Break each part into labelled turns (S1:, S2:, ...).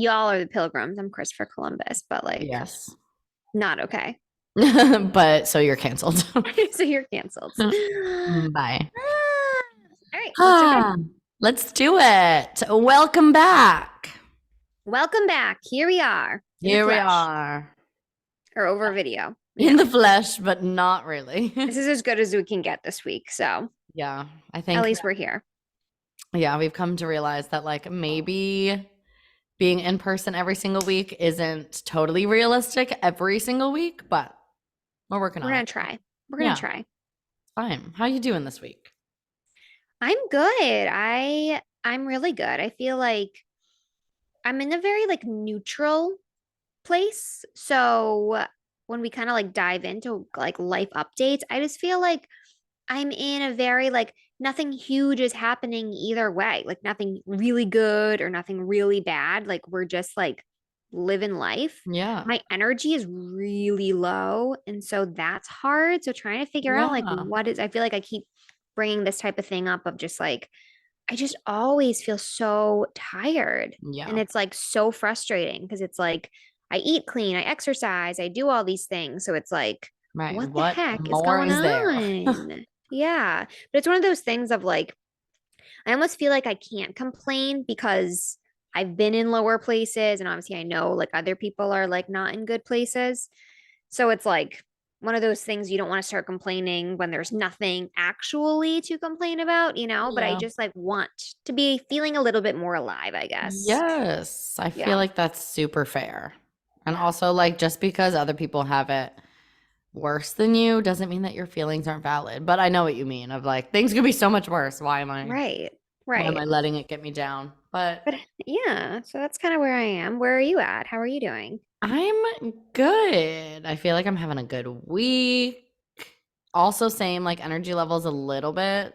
S1: Y'all are the Pilgrims. I'm Christopher Columbus, but like
S2: Yes.
S1: not okay.
S2: But so you're canceled.
S1: So you're canceled.
S2: Bye.
S1: All right, let's jump in.
S2: Ah, let's do it. Welcome back.
S1: Welcome back. Here we are in the
S2: Here we
S1: flesh
S2: are
S1: or over video.
S2: in the flesh, but not really.
S1: This is as good as we can get this week. So
S2: Yeah, I
S1: at
S2: think
S1: least we're here.
S2: yeah, we've come to realize that like maybe being in person every single week isn't totally realistic every single week, but we're working
S1: We're
S2: on
S1: gonna
S2: it.
S1: try. We're gonna
S2: Yeah,
S1: try.
S2: fine. How you doing this week?
S1: I'm good. I'm really good. I feel like I'm in a very like neutral place. So when we kind of like dive into like life updates, I just feel like I'm in a very like nothing huge is happening either way. Like nothing really good or nothing really bad. Like we're just like living life.
S2: Yeah.
S1: My energy is really low, and so that's hard. So trying to figure out like
S2: Yeah.
S1: what is I feel like I keep bringing this type of thing up of just like I just always feel so tired. And
S2: Yeah.
S1: it's like so frustrating because it's like I eat clean, I exercise, I do all these things. So it's like,
S2: Right.
S1: what the
S2: What
S1: heck is
S2: more
S1: going
S2: is there?
S1: on? Yeah. But it's one of those things of like, I almost feel like I can't complain because I've been in lower places and obviously I know like other people are like not in good places. So it's like one of those things you don't want to start complaining when there's nothing actually to complain about, but I
S2: Yeah.
S1: just like want to be feeling a little bit more alive, I guess.
S2: Yes, I feel
S1: Yeah.
S2: like that's super fair. And
S1: Yeah.
S2: also, like, just because other people have it worse than you doesn't mean that your feelings aren't valid. But I know what you mean of like things could be so much worse.
S1: Right.
S2: Why am I
S1: Right.
S2: letting it get me down? But
S1: But yeah, so that's kind of where I am. Where are you at? How are you doing?
S2: I'm good. I feel like I'm having a good week. Also, same like energy levels a little bit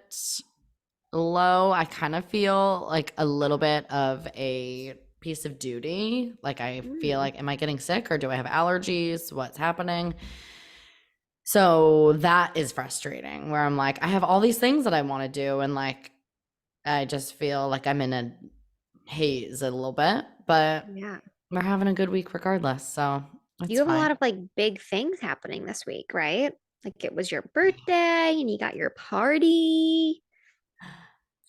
S2: low. I kind of feel like a little bit of a piece of duty. Like I feel
S1: Mm.
S2: like, am I getting sick or do I have allergies? What's happening? So that is frustrating where I'm like, I have all these things that I want to do. And like, I just feel like I'm in a haze a little bit, but
S1: Yeah.
S2: we're having a good week regardless. So
S1: You
S2: it's
S1: have a
S2: fine.
S1: lot of like big things happening this week, right? Like it was your birthday and you got your party.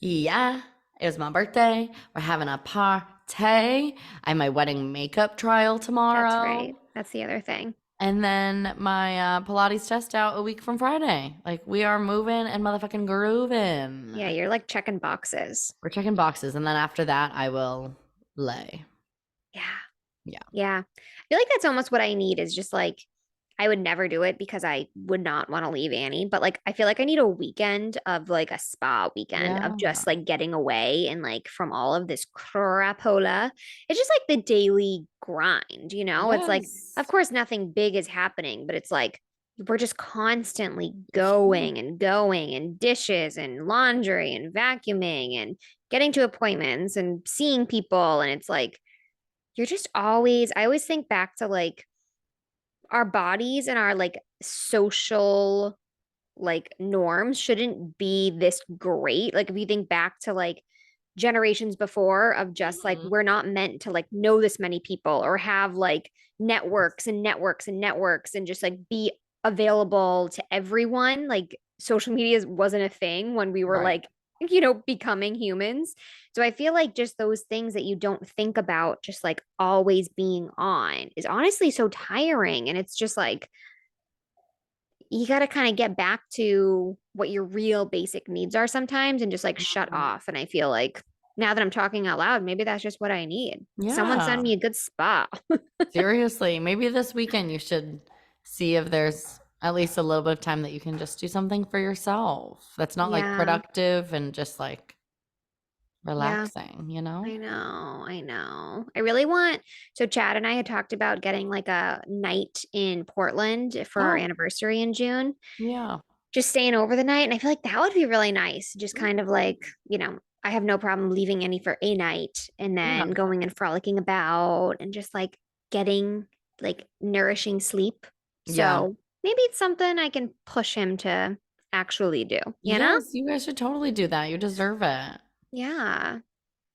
S2: Yeah, it was my birthday. We're having a party. I have my wedding makeup trial
S1: That's
S2: tomorrow.
S1: right. That's the other thing.
S2: And then my Pilates test out a week from Friday. Like we are moving and motherfucking grooving.
S1: Yeah, you're like checking boxes.
S2: We're checking boxes. And then after that, I will lay.
S1: Yeah.
S2: Yeah.
S1: Yeah. I feel like that's almost what I need is just like I would never do it because I would not want to leave Annie, but like I feel like I need a weekend of like a spa weekend of
S2: Yeah.
S1: just like getting away and like from all of this crapola. It's just like the daily grind, you know? It's like of
S2: Yes.
S1: course nothing big is happening, but it's like we're just constantly going and going and dishes and laundry and vacuuming and getting to appointments and seeing people and it's like you're just always, I always think back to like our bodies and our like social like norms shouldn't be this great. Like if you think back to like generations before of just like
S2: Mhm.
S1: we're not meant to like know this many people or have like networks and networks and networks and just like be available to everyone. Like social media wasn't a thing when we were
S2: Right.
S1: like becoming humans. So I feel like just those things that you don't think about just like always being on is honestly so tiring and it's just like you got to kind of get back to what your real basic needs are sometimes and just like shut
S2: Mhm.
S1: off. And I feel like now that I'm talking out loud, maybe that's just what I need. Someone send
S2: Yeah.
S1: me a good spa.
S2: Seriously, maybe this weekend you should see if there's at least a little bit of time that you can just do something for yourself that's not like
S1: Yeah.
S2: productive and just like
S1: Yeah.
S2: relaxing, you know?
S1: I know. I know. I really want. So, Chad and I had talked about getting like a night in Portland for our
S2: Oh,
S1: anniversary in June,
S2: yeah.
S1: just staying over the night. And I feel like that would be really nice. Just kind of
S2: Mhm.
S1: like, I have no problem leaving any for a night and
S2: Yeah.
S1: then going and frolicking about and just like getting like nourishing sleep.
S2: Yeah.
S1: So maybe it's something I can push him to actually do, you know?
S2: Yes, you guys should totally do that. You deserve it.
S1: Yeah.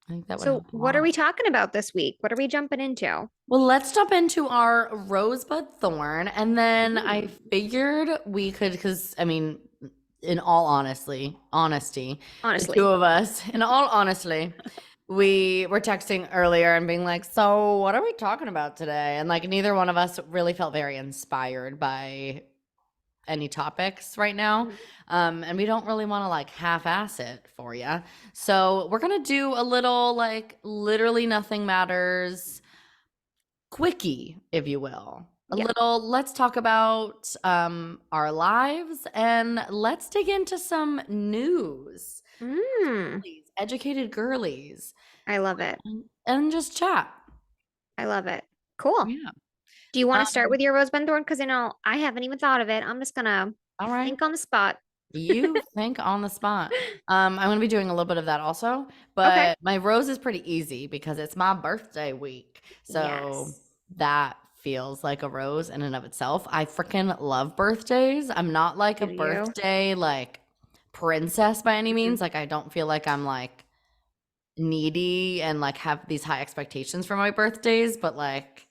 S2: I think that would
S1: So
S2: help a
S1: what are
S2: lot.
S1: we talking about this week? What are we jumping into?
S2: Well, let's jump into our rosebud thorn. And then I
S1: Ooh,
S2: figured we could, because I mean, in all honesty, the two
S1: honestly.
S2: of us, in all honesty, we were texting earlier and being like, so what are we talking about today? And like neither one of us really felt very inspired by any topics right now.
S1: Mhm.
S2: And we don't really want to like half-ass it for you. So we're gonna do a little like literally nothing matters quickie, if you will. A
S1: Yeah.
S2: little, let's talk about our lives and let's dig into some news.
S1: Mm,
S2: Girlies, educated girlies,
S1: I love it.
S2: and just chat.
S1: I love it. Cool.
S2: Yeah.
S1: Do you want to start
S2: Um,
S1: with your rosebud thorn? Because I haven't even thought of it. I'm just gonna
S2: all right.
S1: think on the spot.
S2: You think on the spot. I'm gonna be doing a little bit of that also,
S1: Okay.
S2: but my rose is pretty easy because it's my birthday week. So
S1: Yes.
S2: that feels like a rose in and of itself. I freaking love birthdays. I'm not like a
S1: Do you?
S2: birthday like princess by any
S1: Mhm.
S2: means. Like I don't feel like I'm like needy and like have these high expectations for my birthdays, but like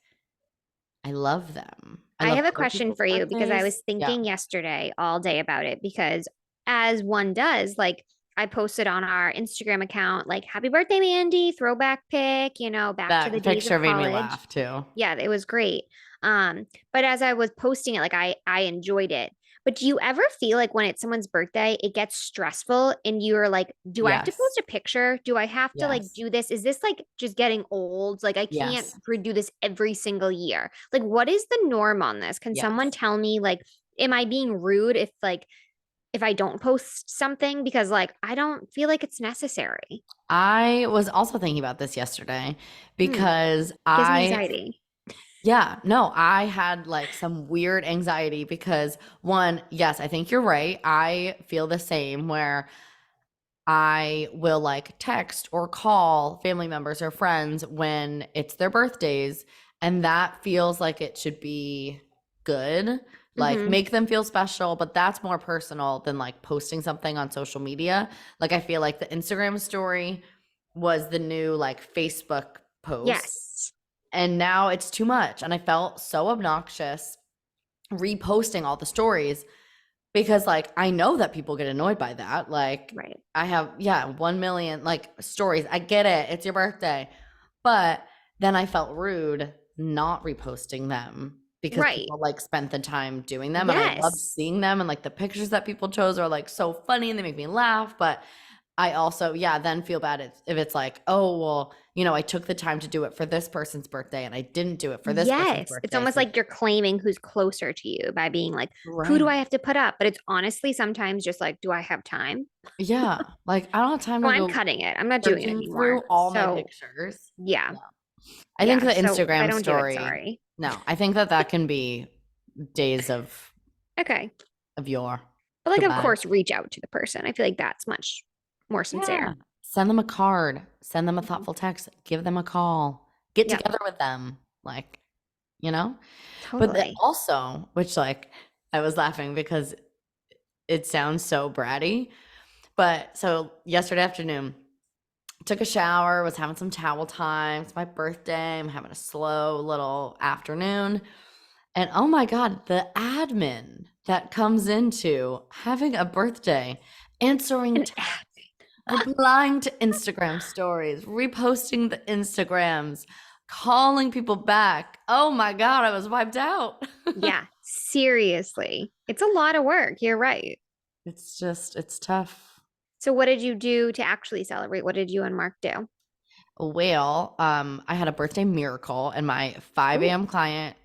S2: I love them. I
S1: I
S2: love
S1: have a
S2: other
S1: question
S2: people's
S1: for you because I
S2: birthdays.
S1: was
S2: Yeah.
S1: thinking yesterday all day about it because as one does, like I posted on our Instagram account, like happy birthday, Mandy, throwback pic, back to the
S2: That
S1: days of
S2: picture made me
S1: college.
S2: laugh too.
S1: Yeah, it was great. But as I was posting it, like I enjoyed it. But do you ever feel like when it's someone's birthday, it gets stressful and you're like, do I have to
S2: Yes.
S1: post a picture? Do I have to like
S2: Yes.
S1: do this? Is this like just getting old? Like I can't
S2: Yes.
S1: do this every single year. Like what is the norm on this? Can someone
S2: Yes.
S1: tell me like am I being rude if I don't post something because like I don't feel like it's necessary.
S2: I was also thinking about this yesterday
S1: Hmm,
S2: because
S1: gives me
S2: I,
S1: anxiety.
S2: yeah, no, I had like some weird anxiety because one, yes, I think you're right. I feel the same where I will like text or call family members or friends when it's their birthdays. And that feels like it should be good. Like
S1: Hmm.
S2: make them feel special, but that's more personal than like posting something on social media. Like I feel like the Instagram story was the new like Facebook post.
S1: Yes.
S2: And now it's too much. And I felt so obnoxious reposting all the stories because like I know that people get annoyed by that. Like
S1: Right.
S2: I have, yeah, 1 million like stories. I get it. It's your birthday. But then I felt rude not reposting them because
S1: Right.
S2: people like spent the time doing them and I loved
S1: Yes.
S2: seeing them and like the pictures that people chose are like so funny and they make me laugh, but I also, yeah, then feel bad if it's like, oh, well, I took the time to do it for this person's birthday and I didn't do it for this person's
S1: Yes. It's
S2: birthday.
S1: almost
S2: So,
S1: like you're claiming who's closer to you by being like, who do I
S2: right.
S1: have to put up? But it's honestly sometimes just like, do I have time?
S2: Yeah. Like I don't have time
S1: So
S2: to
S1: I'm
S2: go
S1: cutting it. I'm not doing it
S2: searching through
S1: anymore.
S2: all my
S1: So
S2: pictures.
S1: yeah.
S2: Yeah. I think
S1: Yeah.
S2: the
S1: So if I
S2: Instagram
S1: don't do it,
S2: story,
S1: sorry.
S2: no, I think that can be days
S1: Okay.
S2: of your
S1: But like, of
S2: goodbye.
S1: course, reach out to the person. I feel like that's much more
S2: Yeah.
S1: sincere.
S2: Send them a card, send them a
S1: Mhm.
S2: thoughtful text, give them a call, get
S1: Yep.
S2: together with them. Like, you know? But then
S1: Totally.
S2: also, which like I was laughing because it sounds so bratty. But so yesterday afternoon, took a shower, was having some towel time. It's my birthday. I'm having a slow little afternoon. And oh my God, the admin that comes into having a birthday, answering
S1: And
S2: texts, replying to Instagram stories, reposting the Instagrams, calling people back. Oh my God, I was wiped out.
S1: yeah, seriously. It's a lot of work. You're right.
S2: It's tough.
S1: So what did you do to actually celebrate? What did you and Mark do?
S2: Well, I had a birthday miracle and my 5
S1: Oh,
S2: a.m. client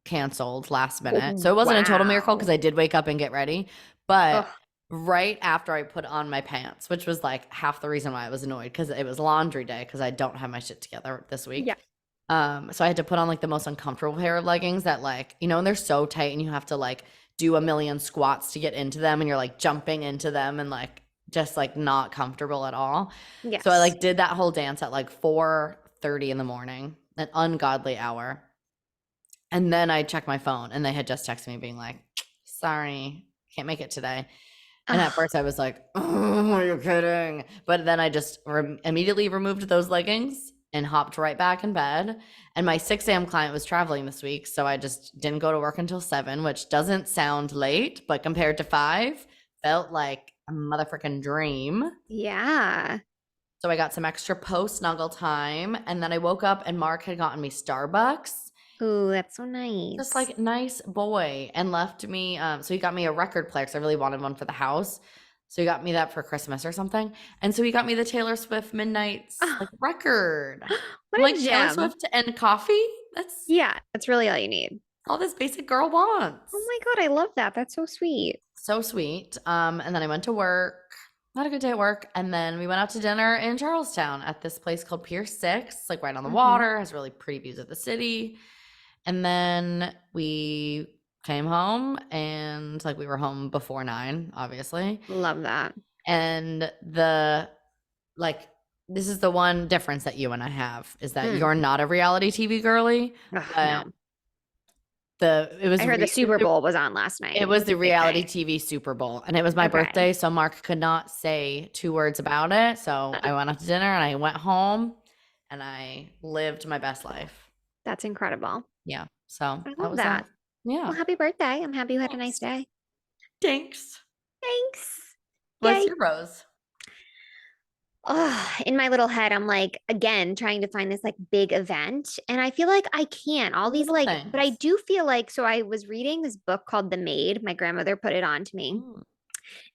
S2: canceled last minute.
S1: oh,
S2: So it wasn't a total miracle because
S1: wow.
S2: I did wake up and get ready. But
S1: Oh,
S2: right after I put on my pants, which was like half the reason why I was annoyed because it was laundry day because I don't have my shit together this
S1: yeah.
S2: week. So I had to put on like the most uncomfortable pair of leggings that like, and they're so tight and you have to like do a million squats to get into them and you're like jumping into them and like just like not comfortable at all. So I
S1: Yes.
S2: like did that whole dance at like 4:30 in the morning, an ungodly hour. And then I checked my phone and they had just texted me being like, sorry, can't make it today. And at
S1: Ugh,
S2: first I was like, "Oh, are you kidding?" But then I just immediately removed those leggings and hopped right back in bed. And my 6 a.m. client was traveling this week, so I just didn't go to work until 7, which doesn't sound late, but compared to 5, felt like a motherfucking dream.
S1: yeah.
S2: So I got some extra post snuggle time, and then I woke up and Mark had gotten me Starbucks,
S1: Ooh, that's so
S2: just
S1: nice.
S2: like nice boy, and left me. So he got me a record player because I really wanted one for the house. So he got me that for Christmas or something, and so he got me the Taylor Swift Midnight's like
S1: Oh,
S2: record.
S1: what
S2: I'm
S1: a
S2: like, Taylor
S1: gem.
S2: Swift and coffee. That's
S1: Yeah, that's really all you need.
S2: all this basic girl
S1: Oh
S2: wants.
S1: my God, I love that. That's so sweet.
S2: So sweet. And then I went to work. Had a good day at work, and then we went out to dinner in Charlestown at this place called Pier 6, like right on the
S1: Hmm.
S2: water, has really pretty views of the city. And then we came home, and like we were home before 9, obviously.
S1: Love that.
S2: And the like this is the one difference that you and I have is that
S1: Mm.
S2: you're not a reality TV girly,
S1: Ugh,
S2: but
S1: no.
S2: the it
S1: I
S2: was
S1: heard the Super Bowl was on last night.
S2: it
S1: It
S2: was
S1: was a
S2: the
S1: big
S2: reality
S1: night.
S2: TV Super Bowl, and it was my
S1: Okay.
S2: birthday, so Mark could not say 2 words about it. So I went out to dinner and I went home and I lived my best life.
S1: That's incredible.
S2: Yeah. So
S1: I
S2: that
S1: love
S2: was that.
S1: that.
S2: Yeah.
S1: Well, happy birthday. I'm happy you had a nice
S2: Thanks.
S1: day.
S2: Thanks.
S1: Thanks.
S2: What's
S1: Yay.
S2: your rose?
S1: Oh, in my little head, I'm like, again, trying to find this like big event. And I feel like I can't. All these
S2: Little
S1: like, but I
S2: things.
S1: do feel like, so I was reading this book called The Maid. My grandmother put it on to me.
S2: Mm.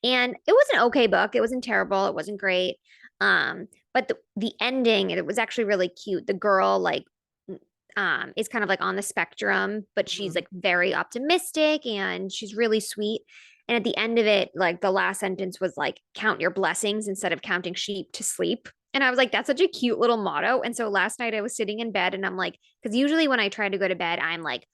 S1: And it was an okay book. It wasn't terrible. It wasn't great. But the ending, it was actually really cute. The girl like is kind of like on the spectrum, but she's
S2: Mhm.
S1: like very optimistic and she's really sweet. And at the end of it, like the last sentence was like, count your blessings instead of counting sheep to sleep. And I was like, that's such a cute little motto. And so last night I was sitting in bed and I'm like, because usually when I try to go to bed, I'm like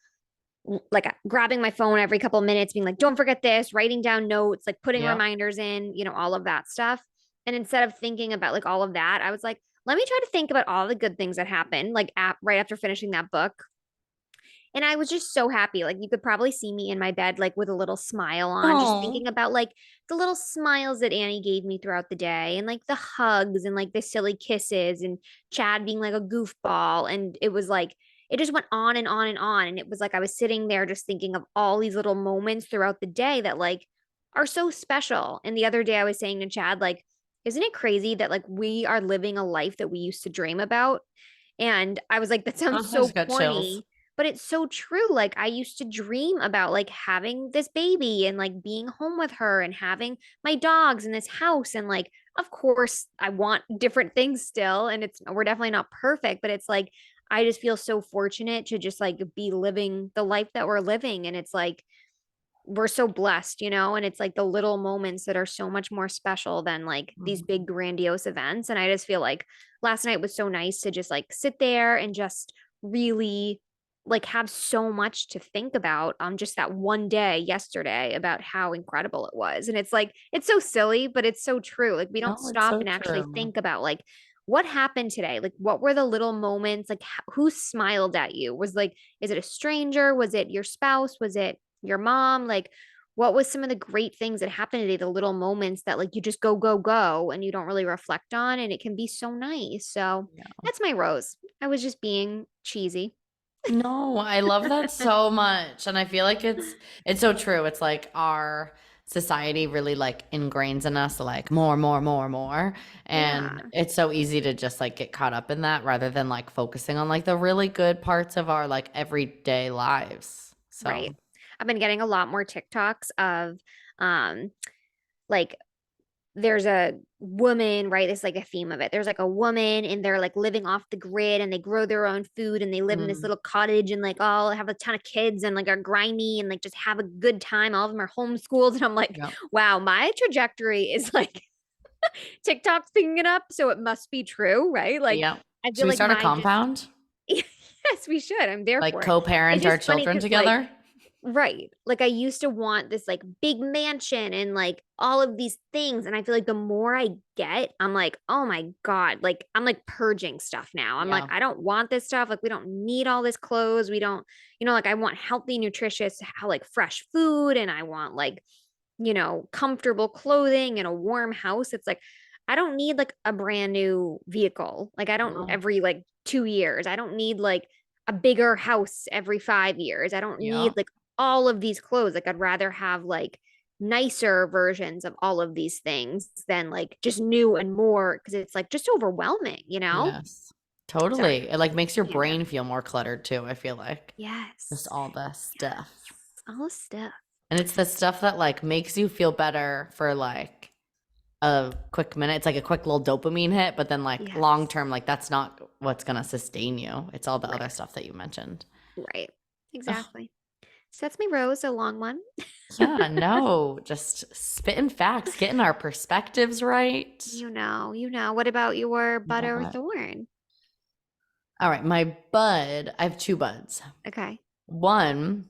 S1: grabbing my phone every couple of minutes, being like, don't forget this, writing down notes, like putting
S2: Yep.
S1: reminders in, all of that stuff. And instead of thinking about like all of that, I was like, let me try to think about all the good things that happened, like right after finishing that book. And I was just so happy. Like you could probably see me in my bed, like with a little smile on, just
S2: Oh.
S1: thinking about like the little smiles that Annie gave me throughout the day and like the hugs and like the silly kisses and Chad being like a goofball. And it was like, it just went on and on and on. And it was like I was sitting there just thinking of all these little moments throughout the day that like are so special. And the other day I was saying to Chad, like, isn't it crazy that like we are living a life that we used to dream about? And I was like, that
S2: Oh,
S1: sounds
S2: I
S1: so
S2: just got chills.
S1: corny, but it's so true. Like I used to dream about like having this baby and like being home with her and having my dogs in this house. And like, of course, I want different things still. And we're definitely not perfect, but it's like, I just feel so fortunate to just like be living the life that we're living. And it's like, we're so blessed, and it's like the little moments that are so much more special than like these
S2: Mhm.
S1: big grandiose events. And I just feel like last night was so nice to just like sit there and just really like have so much to think about just that one day yesterday about how incredible it was. And it's like it's so silly, but it's so true. Like we don't
S2: No, it's
S1: stop
S2: so
S1: and actually
S2: true.
S1: think about like what happened today? Like what were the little moments? Like who smiled at you? Was like is it a stranger? Was it your spouse? Was it your mom? Like, what was some of the great things that happened today? The little moments that like you just go, go, go and you don't really reflect on, and it can be so nice. So
S2: Yeah.
S1: that's my rose. I was just being cheesy.
S2: No, I love that so much. And I feel like it's so true. It's like our society really like ingrains in us like more, more, more, more. And
S1: Yeah.
S2: it's so easy to just like get caught up in that rather than like focusing on like the really good parts of our like everyday lives.
S1: Right.
S2: So,
S1: I've been getting a lot more TikToks of um like there's a woman, right? It's like a theme of it. There's like a woman and they're like living off the grid and they grow their own food and they live in this
S2: mm,
S1: little cottage and like all have a ton of kids and like are grimy and like just have a good time. All of them are homeschooled. And I'm like,
S2: yeah.
S1: wow, my trajectory is like TikTok's picking it up. So it must be true, right? Like
S2: Yeah.
S1: I
S2: Should
S1: feel
S2: we
S1: like
S2: start a
S1: my just,
S2: compound?
S1: yes, we should. I'm there
S2: Like
S1: for it. It's
S2: co-parent our
S1: just funny
S2: children
S1: because like
S2: together?
S1: right. Like I used to want this like big mansion and like all of these things. And I feel like the more I get, I'm like, oh my God, like I'm like purging stuff now. I'm like,
S2: Yeah.
S1: I don't want this stuff. Like we don't need all this clothes. We don't, like I want healthy, nutritious, like fresh food. And I want like comfortable clothing and a warm house. It's like, I don't need like a brand new vehicle. Like, I don't
S2: No.
S1: every like 2 years. I don't need like a bigger house every 5 years. I don't
S2: Yeah.
S1: need like all of these clothes. Like, I'd rather have like nicer versions of all of these things than like just new and more because it's like just overwhelming.
S2: Yes.
S1: Sorry.
S2: Totally. It like makes your
S1: Yeah.
S2: brain feel more cluttered too, I feel like. Just
S1: Yes.
S2: all the
S1: Yes.
S2: stuff.
S1: All the stuff.
S2: And it's the stuff that like makes you feel better for like a quick minute. It's like a quick little dopamine hit, but then like
S1: Yes.
S2: long term, like that's not what's gonna sustain you. It's all the other
S1: Right.
S2: stuff that you mentioned.
S1: Right.
S2: Ugh,
S1: Exactly. So that's my rose, a long one.
S2: yeah, no, just spitting facts, getting our perspectives right.
S1: What about your
S2: Love
S1: butter or
S2: it.
S1: thorn?
S2: All right, my bud, I have two buds.
S1: Okay.
S2: One,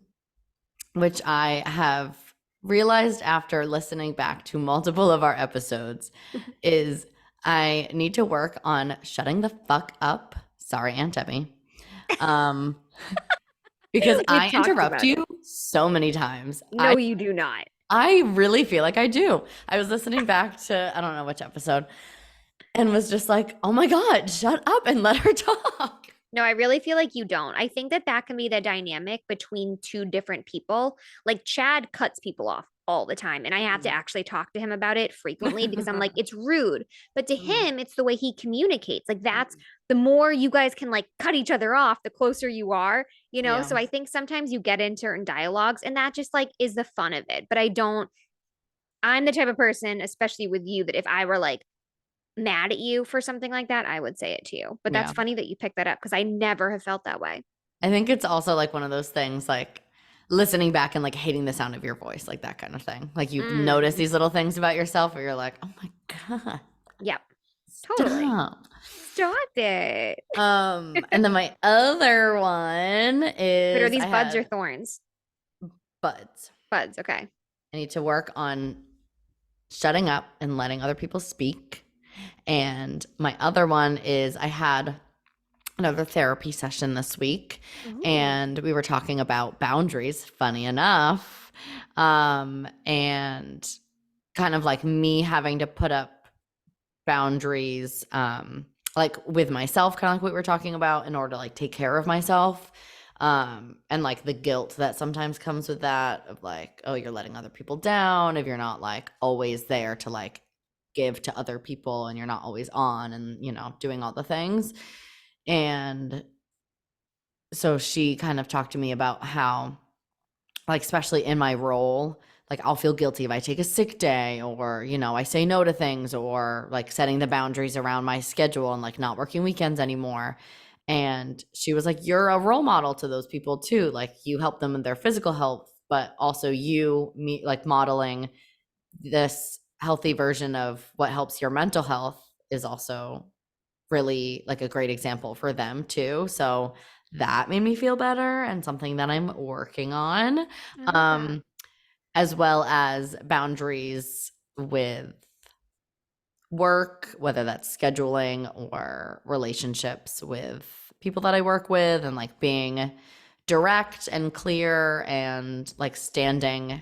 S2: which I have realized after listening back to multiple of our episodes, is I need to work on shutting the fuck up. Sorry, Aunt Debbie. Um, because
S1: We've
S2: I
S1: talked
S2: interrupt
S1: about it.
S2: you so many times.
S1: No, you do not.
S2: I really feel like I do. I was listening back to I don't know which episode and was just like, "Oh my god, shut up and let her talk."
S1: No, I really feel like you don't. I think that that can be the dynamic between two different people. Like Chad cuts people off all the time, and I have to
S2: Mm.
S1: actually talk to him about it frequently because I'm like, it's rude. But to
S2: Mm,
S1: him, it's the way he communicates. Like that's
S2: mm.
S1: the more you guys can like cut each other off, the closer you are.
S2: Yeah.
S1: So I think sometimes you get in certain dialogues, and that just like is the fun of it. But I don't. I'm the type of person, especially with you, that if I were like mad at you for something like that, I would say it to you. But that's
S2: Yeah.
S1: funny that you picked that up because I never have felt that way.
S2: I think it's also like one of those things like listening back and like hating the sound of your voice, like that kind of thing. Like you notice
S1: Mm,
S2: these little things about yourself where you're like, "Oh my god,
S1: yep, totally.
S2: stop."
S1: Stop it.
S2: And then my other one
S1: But are
S2: is
S1: these
S2: I
S1: buds or
S2: had
S1: thorns?
S2: buds.
S1: Buds, okay.
S2: I need to work on shutting up and letting other people speak. And my other one is I had another therapy session this week
S1: Ooh.
S2: and we were talking about boundaries, funny enough. And kind of like me having to put up boundaries, like with myself, kind of like what we were talking about in order to like take care of myself. And like the guilt that sometimes comes with that of like, oh, you're letting other people down if you're not like always there to like give to other people and you're not always on and doing all the things. And so she kind of talked to me about how like especially in my role, like I'll feel guilty if I take a sick day or I say no to things or like setting the boundaries around my schedule and like not working weekends anymore. And she was like, you're a role model to those people too, like you help them in their physical health, but also me like modeling this healthy version of what helps your mental health is also really like a great example for them too. So that made me feel better and something that I'm working on.
S1: I love that.
S2: Um, as well as boundaries with work, whether that's scheduling or relationships with people that I work with, and like being direct and clear and like standing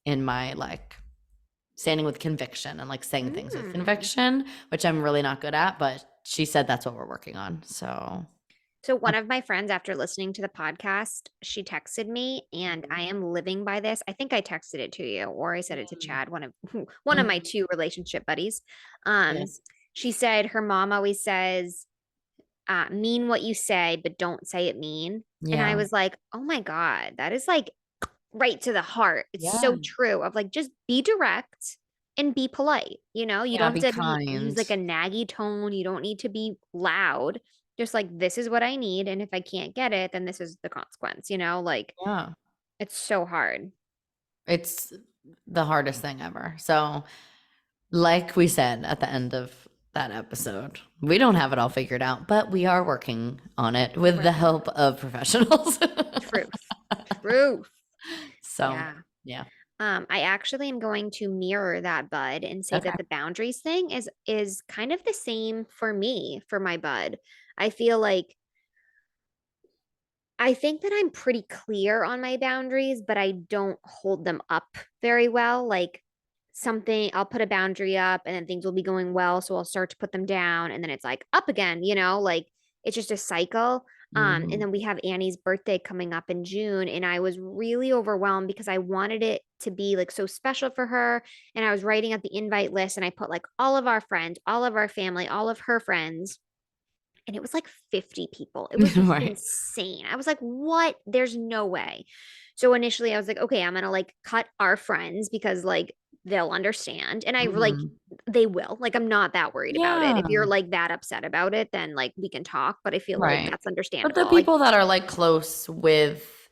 S2: in my like standing with conviction and like saying things with
S1: Mm.
S2: conviction, which I'm really not good at, but she said that's what we're working on. So,
S1: So one of my friends, after listening to the podcast, she texted me, and I am living by this. I think I texted it to you, or I said it to
S2: mm,
S1: Chad, one of one of my
S2: mhm,
S1: two relationship buddies. Um,
S2: yes.
S1: she said her mom always says, mean what you say, but don't say it mean. And I
S2: Yeah.
S1: was like, oh my God, that is like right to the heart. It's
S2: Yeah.
S1: so true of like just be direct and be polite. You
S2: Yeah.
S1: don't
S2: Be
S1: have to use
S2: kind.
S1: like a naggy tone. You don't need to be loud. Just like this is what I need. And if I can't get it, then this is the consequence. Like
S2: Yeah.
S1: it's so hard.
S2: It's the hardest thing ever. So, like we said at the end of that episode, we don't have it all figured out, but we are working on it with the
S1: Working on
S2: help of professionals.
S1: it. Truth. Truth.
S2: So,
S1: Yeah.
S2: yeah.
S1: I actually am going to mirror that bud and say
S2: Okay.
S1: that the boundaries thing is kind of the same for me for my bud. I feel like I think that I'm pretty clear on my boundaries, but I don't hold them up very well. Like something, I'll put a boundary up and then things will be going well. So I'll start to put them down and then it's like up again, like it's just a cycle. And
S2: Mhm.
S1: then we have Annie's birthday coming up in June, and I was really overwhelmed because I wanted it to be like so special for her. And I was writing up the invite list and I put like all of our friends, all of our family, all of her friends, and it was like 50 people. It was
S2: Right.
S1: insane. I was like, what? There's no way. So initially I was like, okay, I'm gonna like cut our friends because like they'll understand. And I like
S2: Mhm.
S1: they will. Like I'm not that worried about it. If you're
S2: Yeah.
S1: like that upset about it, then like we can talk, but I feel like
S2: Right.
S1: that's
S2: But the
S1: understandable. Like,
S2: people that are, like, close with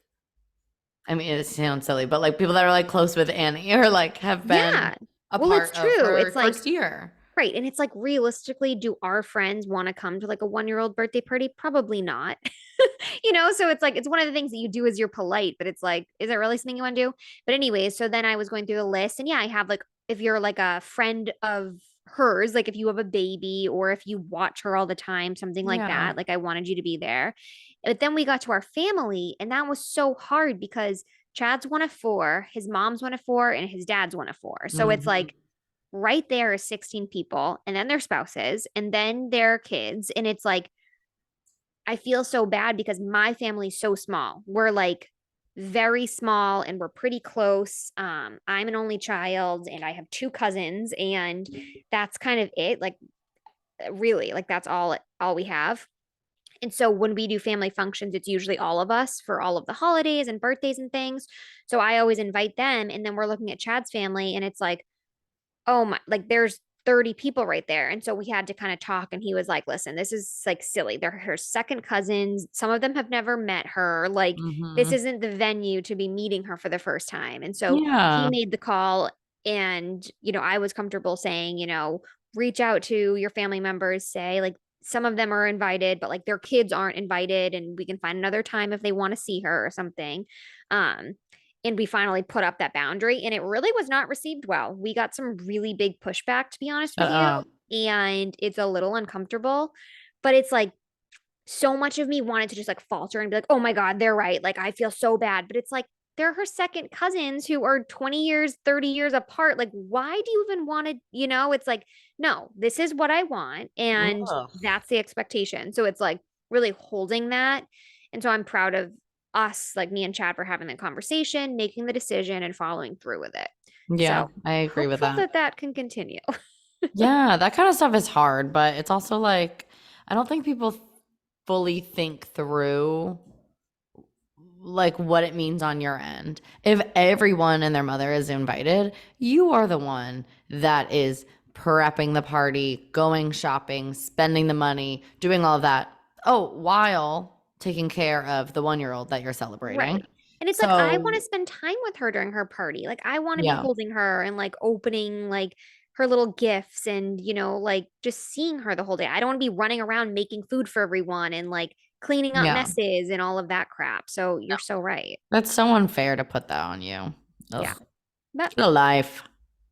S2: I mean, it sounds silly, but, like, people that are, like, close with Annie or, like, have been
S1: yeah.
S2: a
S1: Well, it's
S2: part of
S1: true.
S2: her
S1: It's like
S2: first year.
S1: right. And it's like realistically, do our friends want to come to like a 1-year-old birthday party? Probably not. So it's like it's one of the things that you do as you're polite, but it's like, is it really something you want to do? But anyways, so then I was going through the list, and yeah, I have like if you're like a friend of hers, like if you have a baby or if you watch her all the time, something like
S2: Yeah.
S1: that, like I wanted you to be there. But then we got to our family, and that was so hard because Chad's one of four, his mom's one of four, and his dad's one of four. So it's
S2: Mhm.
S1: like right there is 16 people, and then their spouses, and then their kids. And it's like, I feel so bad because my family's so small. We're like very small and we're pretty close. I'm an only child and I have two cousins, and that's kind of it. Like really, like that's all we have. And so when we do family functions, it's usually all of us for all of the holidays and birthdays and things. So I always invite them, and then we're looking at Chad's family and it's like, oh my, like there's 30 people right there. And so we had to kind of talk, and he was like, listen, this is like silly. They're her second cousins. Some of them have never met her. Like, this
S2: Mhm.
S1: isn't the venue to be meeting her for the first time. And so he
S2: Yeah.
S1: made the call. And, I was comfortable saying, reach out to your family members, say, like, some of them are invited, but like their kids aren't invited, and we can find another time if they want to see her or something. Um, and we finally put up that boundary, and it really was not received well. We got some really big pushback, to be honest with
S2: Shut
S1: you,
S2: up.
S1: and it's a little uncomfortable, but it's like so much of me wanted to just like falter and be like, oh my god, they're right, like I feel so bad, but it's like they're her second cousins who are 20 years 30 years apart. Like, why do you even want to, it's like, no, this is what I want, and
S2: Ugh.
S1: that's the expectation. So it's like really holding that. And so I'm proud of us, like me and Chad, for having that conversation, making the decision, and following through with it.
S2: Yeah,
S1: So
S2: I agree with
S1: hopeful
S2: that.
S1: that that can continue.
S2: Yeah, that kind of stuff is hard, but it's also like I don't think people fully think through like what it means on your end. If everyone and their mother is invited, you are the one that is prepping the party, going shopping, spending the money, doing all of that. Oh, while taking care of the 1-year-old that you're celebrating.
S1: Right. And it's like I want to
S2: So,
S1: spend time with her during her party. Like I want to be
S2: yeah.
S1: holding her and like opening like her little gifts, and like just seeing her the whole day. I don't want to be running around making food for everyone and like cleaning up
S2: Yeah.
S1: messes and all of that crap. So you're so right.
S2: That's so unfair to put that on you.
S1: Yeah.
S2: Ugh.
S1: But
S2: Get a life.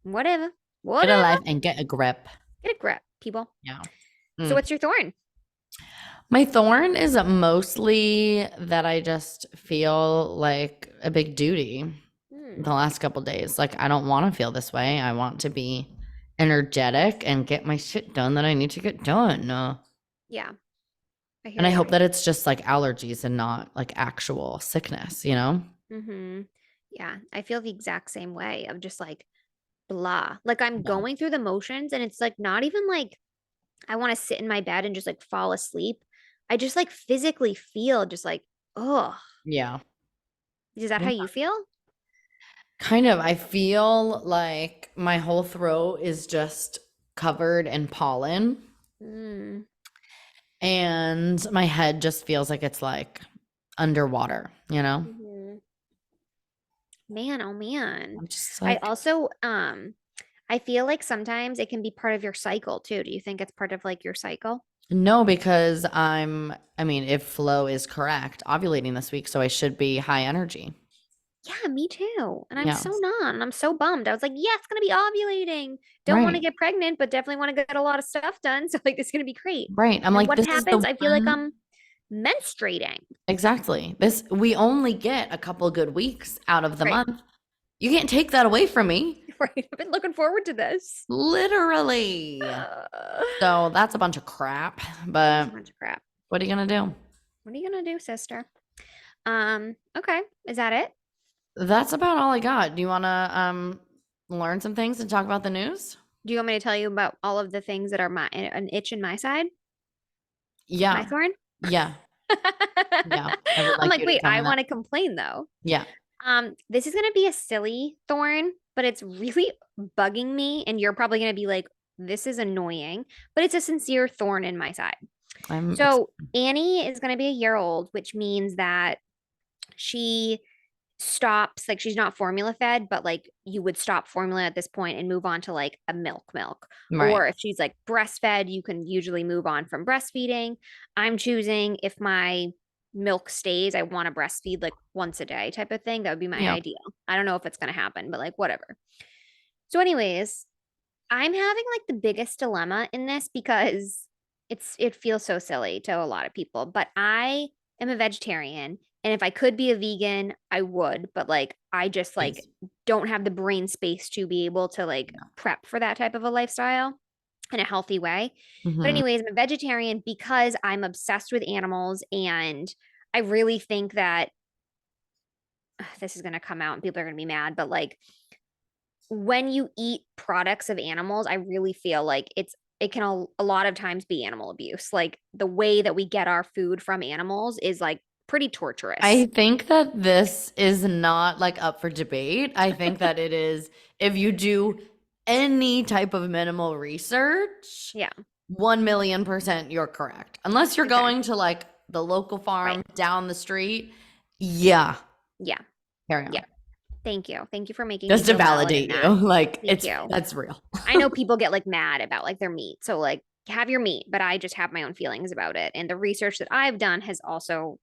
S1: whatever.
S2: Get a
S1: Whatever.
S2: life and get a grip.
S1: Get a grip, people.
S2: Yeah.
S1: So
S2: Mm.
S1: what's your thorn?
S2: My thorn is mostly that I just feel like a big duty
S1: Hmm.
S2: the last couple days. Like I don't want to feel this way. I want to be energetic and get my shit done that I need to get done.
S1: Yeah, I
S2: And
S1: hear
S2: I
S1: you.
S2: hope that it's just like allergies and not like actual sickness, you know?
S1: Mm-hmm. Yeah, I feel the exact same way of just like blah. Like I'm
S2: Yeah.
S1: going through the motions, and it's like not even like I want to sit in my bed and just like fall asleep. I just like physically feel just like, oh,
S2: Yeah.
S1: is that how
S2: Yeah.
S1: you feel?
S2: Kind of. I feel like my whole throat is just covered in pollen
S1: Mm,
S2: and my head just feels like it's like underwater, you know?
S1: hmm. Man, oh man.
S2: I'm just
S1: I
S2: like,
S1: also I feel like sometimes it can be part of your cycle too. Do you think it's part of like your cycle?
S2: no, because I mean, if flow is correct, ovulating this week, so I should be high energy.
S1: Yeah, me too. And I'm
S2: Yeah.
S1: so not. And I'm so bummed. I was like, yeah, it's gonna be ovulating. Don't want to
S2: Right.
S1: get pregnant, but definitely want to get a lot of stuff done. So like this is gonna be great.
S2: Right. I'm
S1: And
S2: like,
S1: what
S2: this is the
S1: happens? I feel like
S2: one.
S1: menstruating.
S2: Exactly. We only get a couple good weeks out of the
S1: Right.
S2: month. You can't take that away from me.
S1: Right. I've been looking forward to this.
S2: Literally.
S1: Uh,
S2: So that's a bunch of crap.
S1: that's a
S2: But
S1: bunch of crap.
S2: what are you gonna do?
S1: What are you gonna do, sister? Okay. Is that it?
S2: That's about all I got. Do you wanna learn some things and talk about the news?
S1: Do you want me to tell you about all of the things that are an itch in my side? My
S2: Yeah.
S1: thorn?
S2: Yeah. Yeah. I would
S1: I'm
S2: like
S1: like,
S2: you to
S1: wait,
S2: tell me
S1: I
S2: that.
S1: want to complain though.
S2: Yeah.
S1: This is gonna be a silly thorn, but it's really bugging me, and you're probably gonna be like, this is annoying, but it's a sincere thorn in my side.
S2: I'm
S1: So Annie is gonna be a year old, which means that she stops, like she's not formula fed, but like you would stop formula at this point and move on to like a milk.
S2: right.
S1: Or if she's like breastfed, you can usually move on from breastfeeding. I'm choosing, if my milk stays, I want to breastfeed like once a day type of thing. That would be my
S2: Yeah.
S1: ideal. I don't know if it's going to happen, but like whatever. So anyways, I'm having like the biggest dilemma in this because it feels so silly to a lot of people, but I am a vegetarian, and if I could be a vegan, I would, but like I just like
S2: Please.
S1: don't have the brain space to be able to like prep for that type of a lifestyle in a healthy way. But
S2: Mm-hmm.
S1: anyways, I'm a vegetarian because I'm obsessed with animals, and I really think that this is going to come out and people are going to be mad, but like when you eat products of animals, I really feel like it can a lot of times be animal abuse. Like the way that we get our food from animals is like pretty
S2: I
S1: torturous.
S2: think that this is not like up for debate. I think that it is, if you do any type of minimal research,
S1: Yeah.
S2: 1,000,000% you're correct. Unless you're
S1: Okay.
S2: going to like the local
S1: Right.
S2: farm down the street. Yeah.
S1: Yeah.
S2: Carry
S1: Yeah.
S2: on.
S1: Thank you. Thank you for making me
S2: Just to
S1: feel valid in
S2: validate you.
S1: that.
S2: Like
S1: Thank you.
S2: that's real.
S1: I know people get like mad about like their meat. So like have your meat, but I just have my own feelings about it. And the research that I've done has also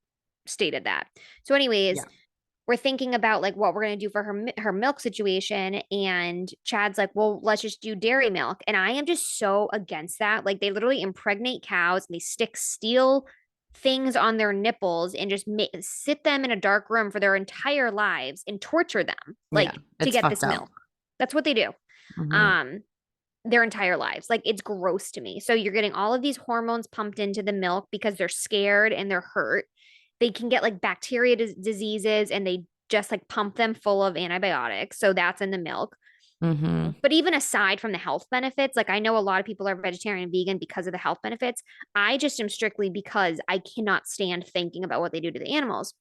S1: stated that. So anyways,
S2: Yeah.
S1: we're thinking about like what we're going to do for her milk situation, and Chad's like, well, let's just do dairy milk, and I am just so against that. Like they literally impregnate cows and they stick steel things on their nipples and just sit them in a dark room for their entire lives and torture them
S2: Yeah.
S1: like to
S2: It's
S1: get
S2: fucked
S1: this
S2: up.
S1: milk. That's what they do.
S2: Hmm.
S1: um their entire lives. Like it's gross to me. So you're getting all of these hormones pumped into the milk because they're scared and they're hurt. They can get like bacteria diseases, and they just like pump them full of antibiotics. So that's in the milk.
S2: Hmm.
S1: But even aside from the health benefits, like I know a lot of people are vegetarian and vegan because of the health benefits. I just am strictly because I cannot stand thinking about what they do to the animals.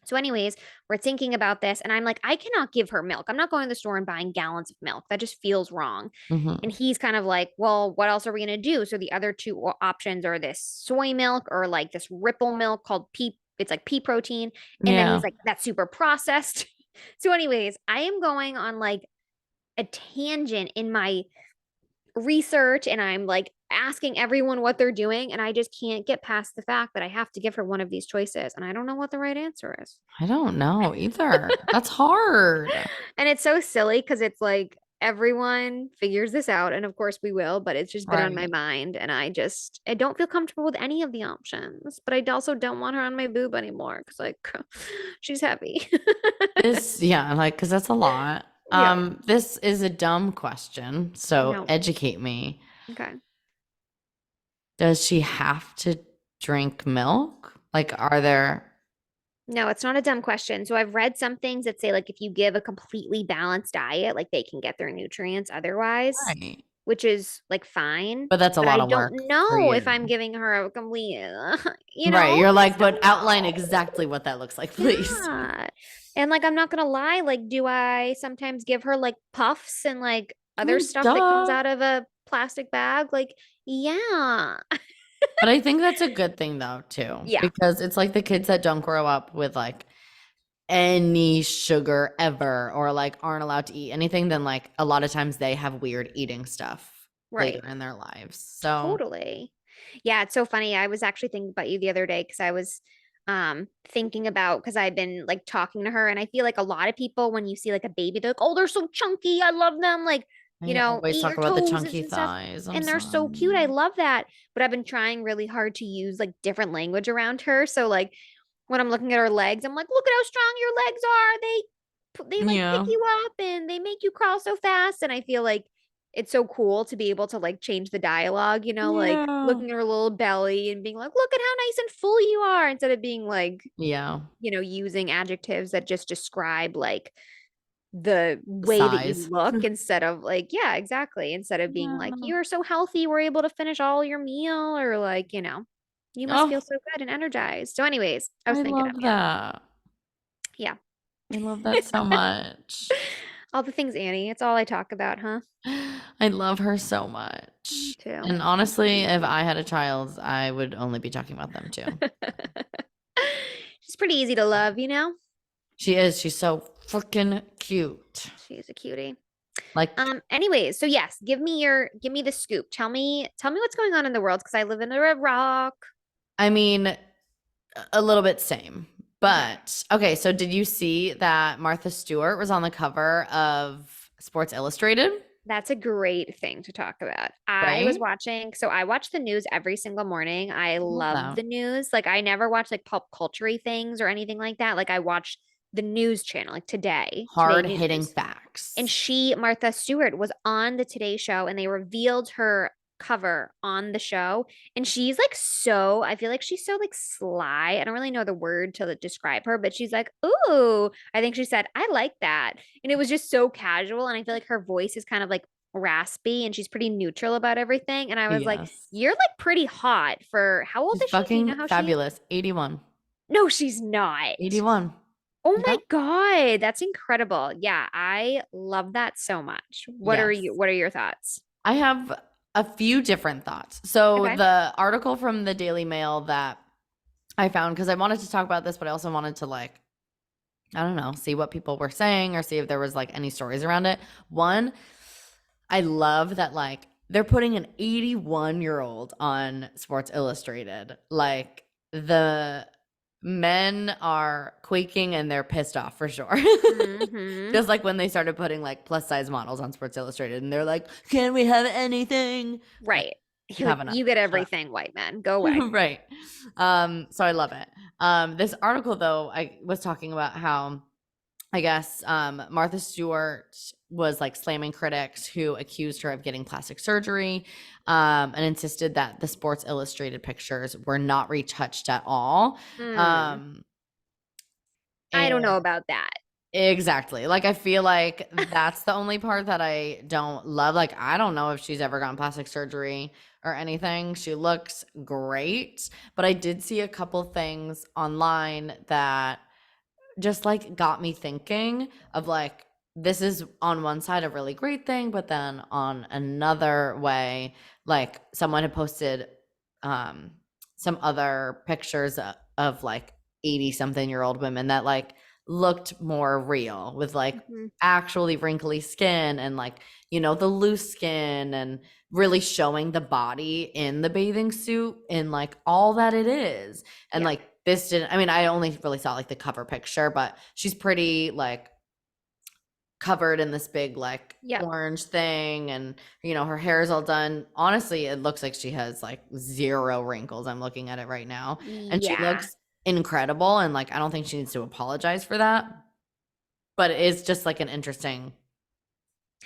S1: So, anyways, we're thinking about this, and I'm like, I cannot give her milk. I'm not going to the store and buying gallons of milk. That just feels wrong. And
S2: Hmm.
S1: he's kind of like, well, what else are we going to do? So, the other two options are this soy milk or like this ripple milk called pea. It's like pea protein. And then
S2: Yeah.
S1: he's like, that's super processed. So, anyways, I am going on like a tangent in my research, and I'm like asking everyone what they're doing, and I just can't get past the fact that I have to give her one of these choices, and I don't know what the right answer is.
S2: I don't know either. That's hard.
S1: And it's so silly because it's like everyone figures this out, and of course we will, but it's just been on my
S2: Right.
S1: mind, and I don't feel comfortable with any of the options, but I also don't want her on my boob anymore because like she's heavy.
S2: Yeah, like, because that's a lot.
S1: Yeah.
S2: This is a dumb question, so
S1: No.
S2: educate me.
S1: Okay.
S2: Does she have to drink milk? Like, are there
S1: No, it's not a dumb question. So I've read some things that say like if you give a completely balanced diet, like they can get their nutrients otherwise,
S2: right?
S1: which is like fine.
S2: But that's a
S1: But
S2: lot
S1: I
S2: of
S1: don't
S2: work for
S1: know if
S2: you.
S1: I'm giving her a complete,
S2: Right. You're
S1: I
S2: like,
S1: just don't
S2: but outline
S1: know.
S2: exactly what that looks like, please.
S1: Yeah. And like I'm not gonna lie, like do I sometimes give her like puffs and like
S2: I
S1: other
S2: mean,
S1: stuff that comes
S2: duh.
S1: out of a plastic bag? Like, yeah.
S2: But I think that's a good thing though, too,
S1: Yeah.
S2: because it's like the kids that don't grow up with like any sugar ever or like aren't allowed to eat anything, then like a lot of times they have weird eating stuff
S1: Right.
S2: later in their lives. So,
S1: Totally. Yeah, it's so funny. I was actually thinking about you the other day because I was thinking about, because I've been like talking to her, and I feel like a lot of people when you see like a baby, they're like, oh, they're so chunky. I love them. Like you
S2: I
S1: know,
S2: always
S1: eat
S2: talk
S1: your
S2: about the
S1: toes
S2: chunky
S1: and stuff.
S2: thighs. I'm
S1: And they're so cute. I
S2: sorry.
S1: love that. But I've been trying really hard to use like different language around her. So like when I'm looking at her legs, I'm like, look at how strong your legs are. They like pick
S2: Yeah.
S1: you up and they make you crawl so fast. And I feel like it's so cool to be able to like change the dialogue, you know, like
S2: Yeah.
S1: looking at her little belly and being like, look at how nice and full you are, instead of being like,
S2: Yeah.
S1: you know, using adjectives that just describe like the way that you
S2: Size.
S1: look, instead of like, yeah, exactly. Instead of being like,
S2: Yeah.
S1: you're so healthy, we're able to finish all your meal, or like, you know, you must feel
S2: Oh,
S1: so good and energized. So, anyways, I was
S2: I
S1: thinking of
S2: love
S1: you.
S2: that.
S1: Yeah.
S2: I love that so much.
S1: All the things, Annie. It's all I talk about, huh?
S2: I love her so
S1: Me
S2: much.
S1: too.
S2: And honestly, if I had a child, I would only be talking about them too.
S1: She's pretty easy to love, you know?
S2: She is. She's so freaking cute.
S1: She's a cutie.
S2: Like,
S1: Anyways, so yes, give me the scoop. Tell me what's going on in the world, because I live in a red rock.
S2: I mean, a little bit same.
S1: Okay.
S2: But okay, so did you see that Martha Stewart was on the cover of Sports Illustrated?
S1: That's a great thing to talk about. I was
S2: Right?
S1: watching, so I watch the news every single morning. I
S2: Love
S1: love
S2: that.
S1: the news. Like I never watch like pop culture things or anything like that. Like I watch the news channel, like Today
S2: Hard hitting
S1: News. And
S2: facts.
S1: Martha Stewart, was on the Today Show and they revealed her cover on the show. And she's like so, I feel like she's so like sly. I don't really know the word to like, describe her, but she's like, ooh, I think she said, I like that. And it was just so casual. And I feel like her voice is kind of like raspy and she's pretty neutral about everything. And I was like,
S2: Yes.
S1: you're like pretty hot for how old
S2: She's
S1: is she? Do you know
S2: fucking
S1: how she is?
S2: fabulous. 81.
S1: No, she's not.
S2: 81.
S1: Oh my
S2: Yep.
S1: God, that's incredible. Yeah, I love that so much.
S2: Yes.
S1: What are your thoughts?
S2: I have a few different thoughts. So
S1: Okay.
S2: the article from the Daily Mail that I found, because I wanted to talk about this, but I also wanted to like, I don't know, see what people were saying or see if there was like any stories around it. One, I love that like they're putting an 81-year-old on Sports Illustrated. Like the men are quaking and they're pissed off for sure.
S1: Mm-hmm.
S2: Just like when they started putting like plus size models on Sports Illustrated and they're like, can we have anything? Like,
S1: Right.
S2: you
S1: You're like,
S2: have enough.
S1: you get
S2: Shut up.
S1: everything, white man. Go away.
S2: Right. So I love it. This article though, I was talking about how I guess Martha Stewart was like slamming critics who accused her of getting plastic surgery, and insisted that the Sports Illustrated pictures were not retouched at all.
S1: Hmm.
S2: Um,
S1: I don't
S2: and
S1: know about that.
S2: exactly, like I feel like that's the only part that I don't love. Like I don't know if she's ever gotten plastic surgery or anything. She looks great, but I did see a couple things online that just like got me thinking of like this is on one side a really great thing, but then on another way, like someone had posted um some other pictures of like 80 something year old women that like looked more real with like
S1: Mhm.
S2: actually wrinkly skin and like you know the loose skin and really showing the body in the bathing suit and like all that it is. And
S1: Yeah.
S2: like this didn't, I mean, I only really saw like the cover picture, but she's pretty like covered in this big like
S1: Yep.
S2: orange thing and you know her hair is all done. Honestly, it looks like she has like zero wrinkles. I'm looking at it right now and she
S1: Yeah.
S2: looks incredible and like I don't think she needs to apologize for that. But it is just like an interesting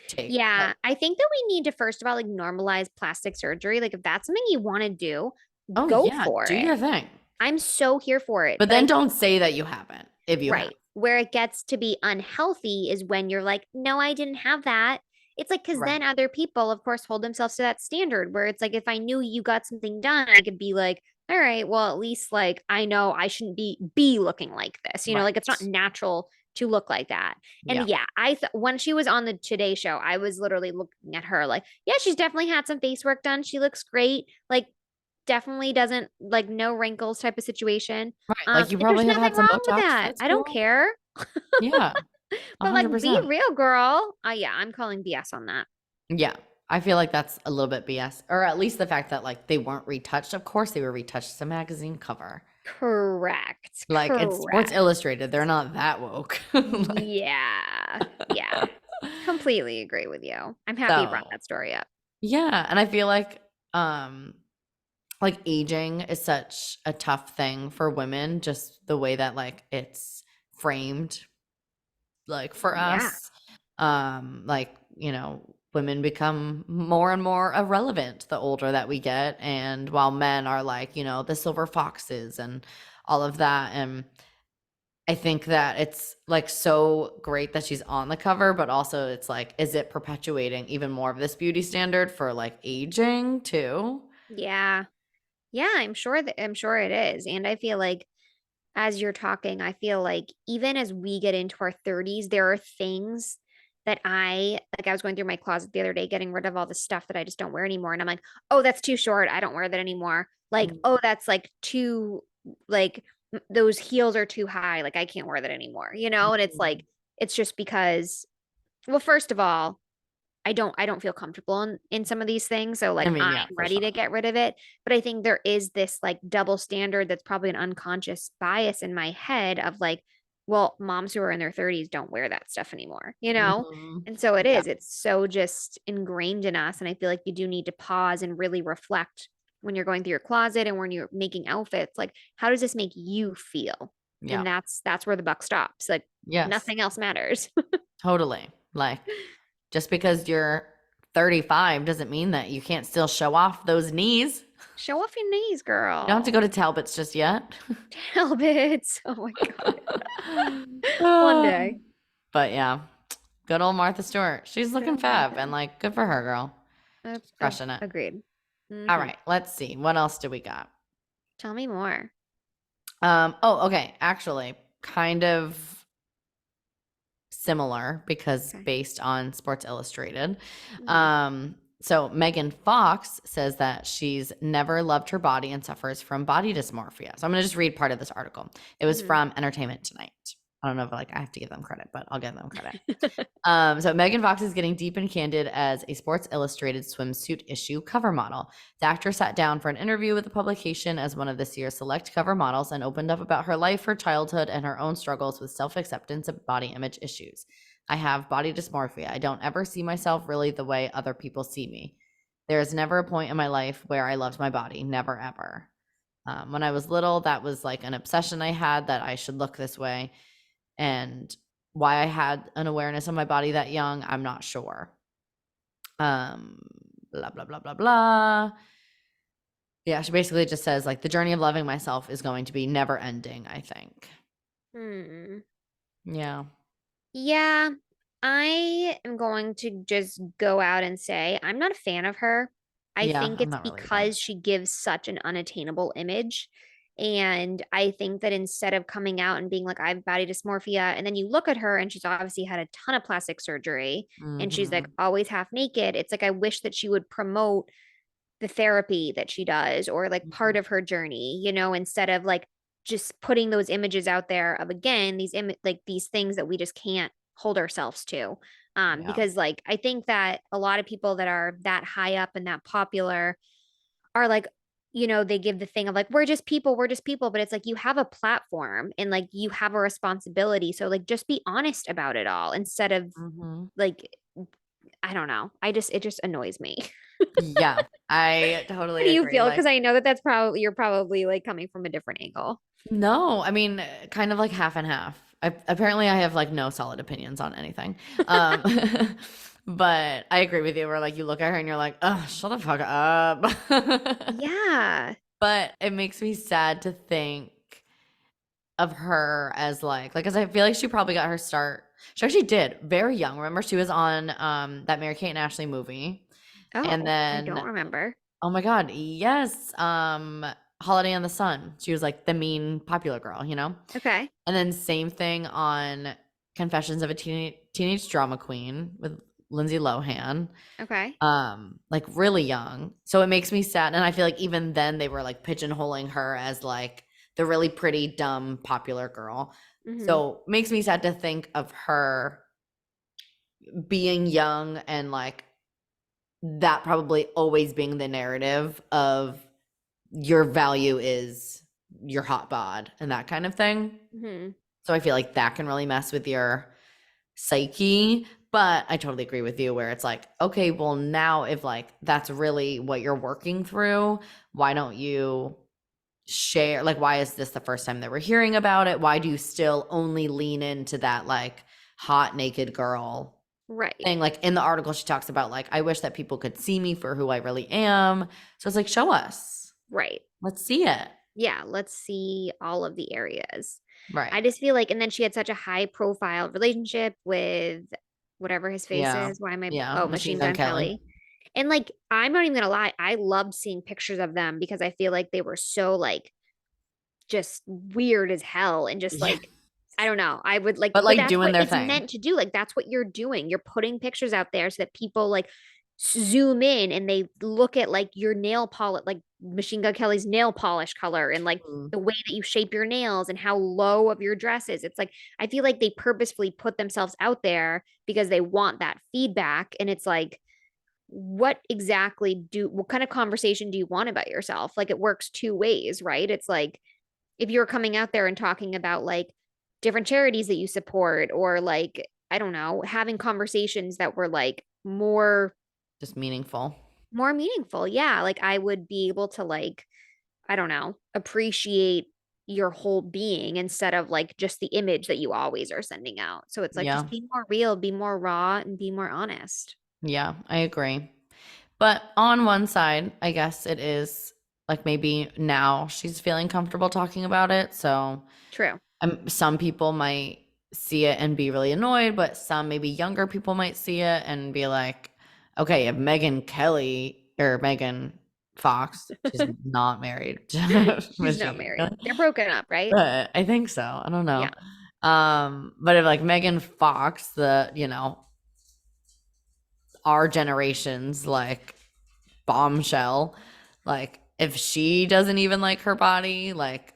S2: take.
S1: Yeah.
S2: Like,
S1: I think that we need to first of all like normalize plastic surgery. Like if that's something you want to do,
S2: oh
S1: go
S2: yeah,
S1: for
S2: do
S1: it.
S2: your thing.
S1: I'm so here for it.
S2: But
S1: But
S2: then
S1: I
S2: don't say that you haven't if you have.
S1: Right. Where it gets to be unhealthy is when you're like, no, I didn't have that. It's like, because
S2: Right.
S1: then other people, of course, hold themselves to that standard where it's like, if I knew you got something done, I could be like, all right, well, at least like I know I shouldn't be looking like this. You know, like it's not
S2: Right.
S1: natural to look like that.
S2: Yeah.
S1: And yeah, when she was on the Today Show, I was literally looking at her like, yeah, she's definitely had some face work done. She looks great. Like definitely doesn't like no wrinkles type of situation.
S2: Right. Like you
S1: And there's
S2: probably have
S1: nothing
S2: had some
S1: wrong with
S2: Botox.
S1: that.
S2: That's
S1: I don't
S2: cool.
S1: care.
S2: Yeah.
S1: But like be
S2: 100%.
S1: real, girl. Yeah, I'm calling BS on that.
S2: Yeah. I feel like that's a little bit BS. Or at least the fact that like they weren't retouched. Of course they were retouched. It's a magazine cover.
S1: Correct.
S2: Like it's Sports
S1: Correct.
S2: Illustrated. They're not that woke. Like,
S1: Yeah. Yeah. Completely agree with you. I'm happy you brought
S2: So
S1: that story up.
S2: yeah, and I feel um like aging is such a tough thing for women, just the way that like it's framed like for
S1: Yeah.
S2: us. Like, women become more and more irrelevant the older that we get, and while men are like, the silver foxes and all of that. And I think that it's like so great that she's on the cover, but also it's like, is it perpetuating even more of this beauty standard for like aging too?
S1: Yeah. Yeah, I'm sure it is. And I feel like as you're talking, I feel like even as we get into our 30s, there are things that I was going through my closet the other day, getting rid of all the stuff that I just don't wear anymore. And I'm like, oh, that's too short. I don't wear that anymore. Like,
S2: Mm,
S1: oh, that's like too, like, those heels are too high. Like, I can't wear that anymore, you know? And it's like,
S2: mhm.
S1: it's just because, well, first of all, I don't feel comfortable in some of these things. So
S2: I
S1: like
S2: mean,
S1: I'm
S2: yeah, for
S1: ready
S2: sure.
S1: to get rid of it. But I think there is this like double standard that's probably an unconscious bias in my head of like, well, moms who are in their 30s don't wear that stuff anymore, you know?
S2: Mhm.
S1: And so it
S2: Yeah.
S1: is. It's so just ingrained in us. And I feel like you do need to pause and really reflect when you're going through your closet and when you're making outfits, like how does this make you feel?
S2: Yeah.
S1: And that's where the buck stops. Like
S2: Yes.
S1: nothing else matters.
S2: Totally. Like, just because you're 35 doesn't mean that you can't still show off those knees.
S1: Show off your knees,
S2: You don't have to go
S1: girl.
S2: to Talbot's just yet.
S1: Talbots. Oh my God. One
S2: Ah,
S1: day.
S2: but yeah, good old Martha Stewart. She's looking
S1: Good Martha.
S2: fab and like good for her, girl. She's crushing it.
S1: Agreed.
S2: All
S1: Hmm.
S2: right, let's see. What else do we got?
S1: Tell me more.
S2: Oh, okay. Actually, kind of similar because
S1: Okay.
S2: based on Sports Illustrated.
S1: Hmm.
S2: So Megan Fox says that she's never loved her body and suffers from body dysmorphia. So I'm going to just read part of this article. It was
S1: Hmm.
S2: from Entertainment Tonight. I don't know if like I have to give them credit, but I'll give them credit. So Megan Fox is getting deep and candid as a Sports Illustrated swimsuit issue cover model. The actor sat down for an interview with the publication as one of this year's select cover models and opened up about her life, her childhood, and her own struggles with self-acceptance and body image issues. I have body dysmorphia. I don't ever see myself really the way other people see me. There is never a point in my life where I loved my body. Never, ever. When I was little, that was like an obsession I had that I should look this way. And why I had an awareness of my body that young, I'm not sure. Um, blah, blah, blah, blah, blah. Yeah, she basically just says like the journey of loving myself is going to be never ending, I think.
S1: Hmm.
S2: Yeah.
S1: Yeah, I am going to just go out and say I'm not a fan of her. I
S2: Yeah,
S1: think
S2: I'm
S1: it's
S2: not really either.
S1: because she gives such an unattainable image. And I think that instead of coming out and being like, I have body dysmorphia, and then you look at her and she's obviously had a ton of plastic surgery and she's like
S2: Mhm.
S1: always half naked. It's like, I wish that she would promote the therapy that she does or like part
S2: Mhm.
S1: of her journey, you know, instead of like just putting those images out there of again like these things that we just can't hold ourselves to.
S2: Yeah.
S1: Because like I think that a lot of people that are that high up and that popular are like, you know, they give the thing of like we're just people, but it's like you have a platform and like you have a responsibility. So like just be honest about it all instead of
S2: Mhm.
S1: like I don't know. It just annoys me.
S2: Yeah, I
S1: How
S2: totally
S1: do you
S2: agree.
S1: feel?
S2: Like,
S1: Because I know that that's probably you're probably like coming from a different angle.
S2: no, I mean, kind of like half and half. Apparently, I have like no solid opinions on anything. Um, but I agree with you. Where like you look at her and you're like, oh, shut the fuck up.
S1: Yeah.
S2: But it makes me sad to think of her as like, cause I feel like she probably got her start. She actually did very young. Remember, she was on that Mary Kate and Ashley movie, and
S1: Oh, I don't
S2: then
S1: remember.
S2: oh my god, yes, Holiday on the Sun. She was like the mean popular girl, you know.
S1: Okay.
S2: And then same thing on Confessions of a Teenage Drama Queen with Lindsay Lohan.
S1: Okay.
S2: Like really young. So it makes me sad. And I feel like even then they were like pigeonholing her as like the really pretty, dumb, popular girl.
S1: Mm-hmm.
S2: So makes me sad to think of her being young and like that probably always being the narrative of your value is your hot bod and that kind of thing.
S1: Mm-hmm.
S2: So I feel like that can really mess with your psyche. But I totally agree with you where it's like, okay, well, now if like that's really what you're working through, why don't you share? Like, why is this the first time that we're hearing about it? Why do you still only lean into that like hot naked girl
S1: Right.
S2: thing? Like in the article, she talks about like, I wish that people could see me for who I really am. So it's like, show us.
S1: Right.
S2: Let's see it.
S1: Yeah, let's see all of the areas. I
S2: Right.
S1: just feel like, and then she had such a high profile relationship with whatever his face
S2: Yeah.
S1: is. Why am I,
S2: Yeah.
S1: oh,
S2: Machine
S1: Machine
S2: Gun
S1: Gun
S2: Kelly.
S1: Kelly. And like, I'm not even gonna lie, I loved seeing pictures of them because I feel like they were so like just weird as hell and just
S2: Yeah.
S1: like I don't know. I would like,
S2: But
S1: but
S2: like
S1: that's
S2: doing
S1: what
S2: their
S1: it's
S2: thing.
S1: meant to do. Like that's what you're doing. You're putting pictures out there so that people like zoom in and they look at like your nail polish, like Machine Gun Kelly's nail polish color and like
S2: Mm.
S1: the way that you shape your nails and how low of your dress is. It's like I feel like they purposefully put themselves out there because they want that feedback. And it's like, what kind of conversation do you want about yourself? Like it works two ways, right? It's like if you're coming out there and talking about like different charities that you support or like I don't know, having conversations that were like
S2: Just meaningful.
S1: more meaningful. Yeah, like I would be able to like I don't know, appreciate your whole being instead of like just the image that you always are sending out. So it's like just
S2: Yeah.
S1: be more real, be more raw and be more honest.
S2: Yeah. I agree. But on one side, I guess it is like maybe now she's feeling comfortable talking about it. So
S1: True.
S2: some people might see it and be really annoyed, but some maybe younger people might see it and be like, okay, if Megan Kelly or Megan Fox, she's not married to
S1: She's not
S2: Machine
S1: married.
S2: Gun,
S1: They're broken up, right?
S2: but I think so. I don't
S1: Yeah.
S2: know. But if like Megan Fox, the, our generation's like bombshell, like if she doesn't even like her body, like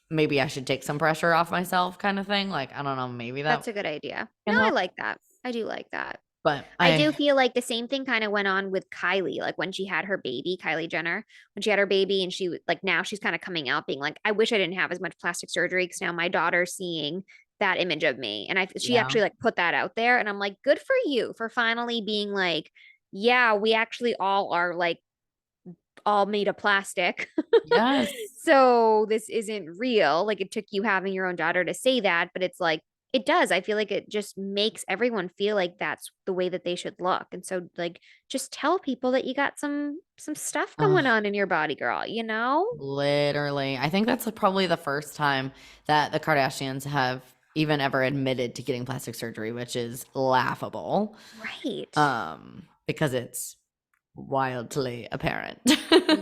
S2: maybe I should take some pressure off myself kind of thing. Like, I don't know, maybe that
S1: That's a good idea.
S2: can
S1: No, I
S2: help.
S1: like that. I do like that.
S2: But
S1: I do feel like the same thing kind of went on with Kylie, like when she had her baby, Kylie Jenner, when she had her baby, and like now she's kind of coming out being like, I wish I didn't have as much plastic surgery because now my daughter's seeing that image of me. And she
S2: yeah.
S1: actually like put that out there. And I'm like, good for you for finally being like, yeah, we actually all are like all made of plastic.
S2: Yes.
S1: So this isn't real. Like it took you having your own daughter to say that, but it's like it does. I feel like it just makes everyone feel like that's the way that they should look. And so like just tell people that you got some stuff going
S2: Ugh,
S1: on in your body, girl, you know?
S2: literally. I think that's probably the first time that the Kardashians have even ever admitted to getting plastic surgery, which is laughable.
S1: Right.
S2: Because it's wildly apparent.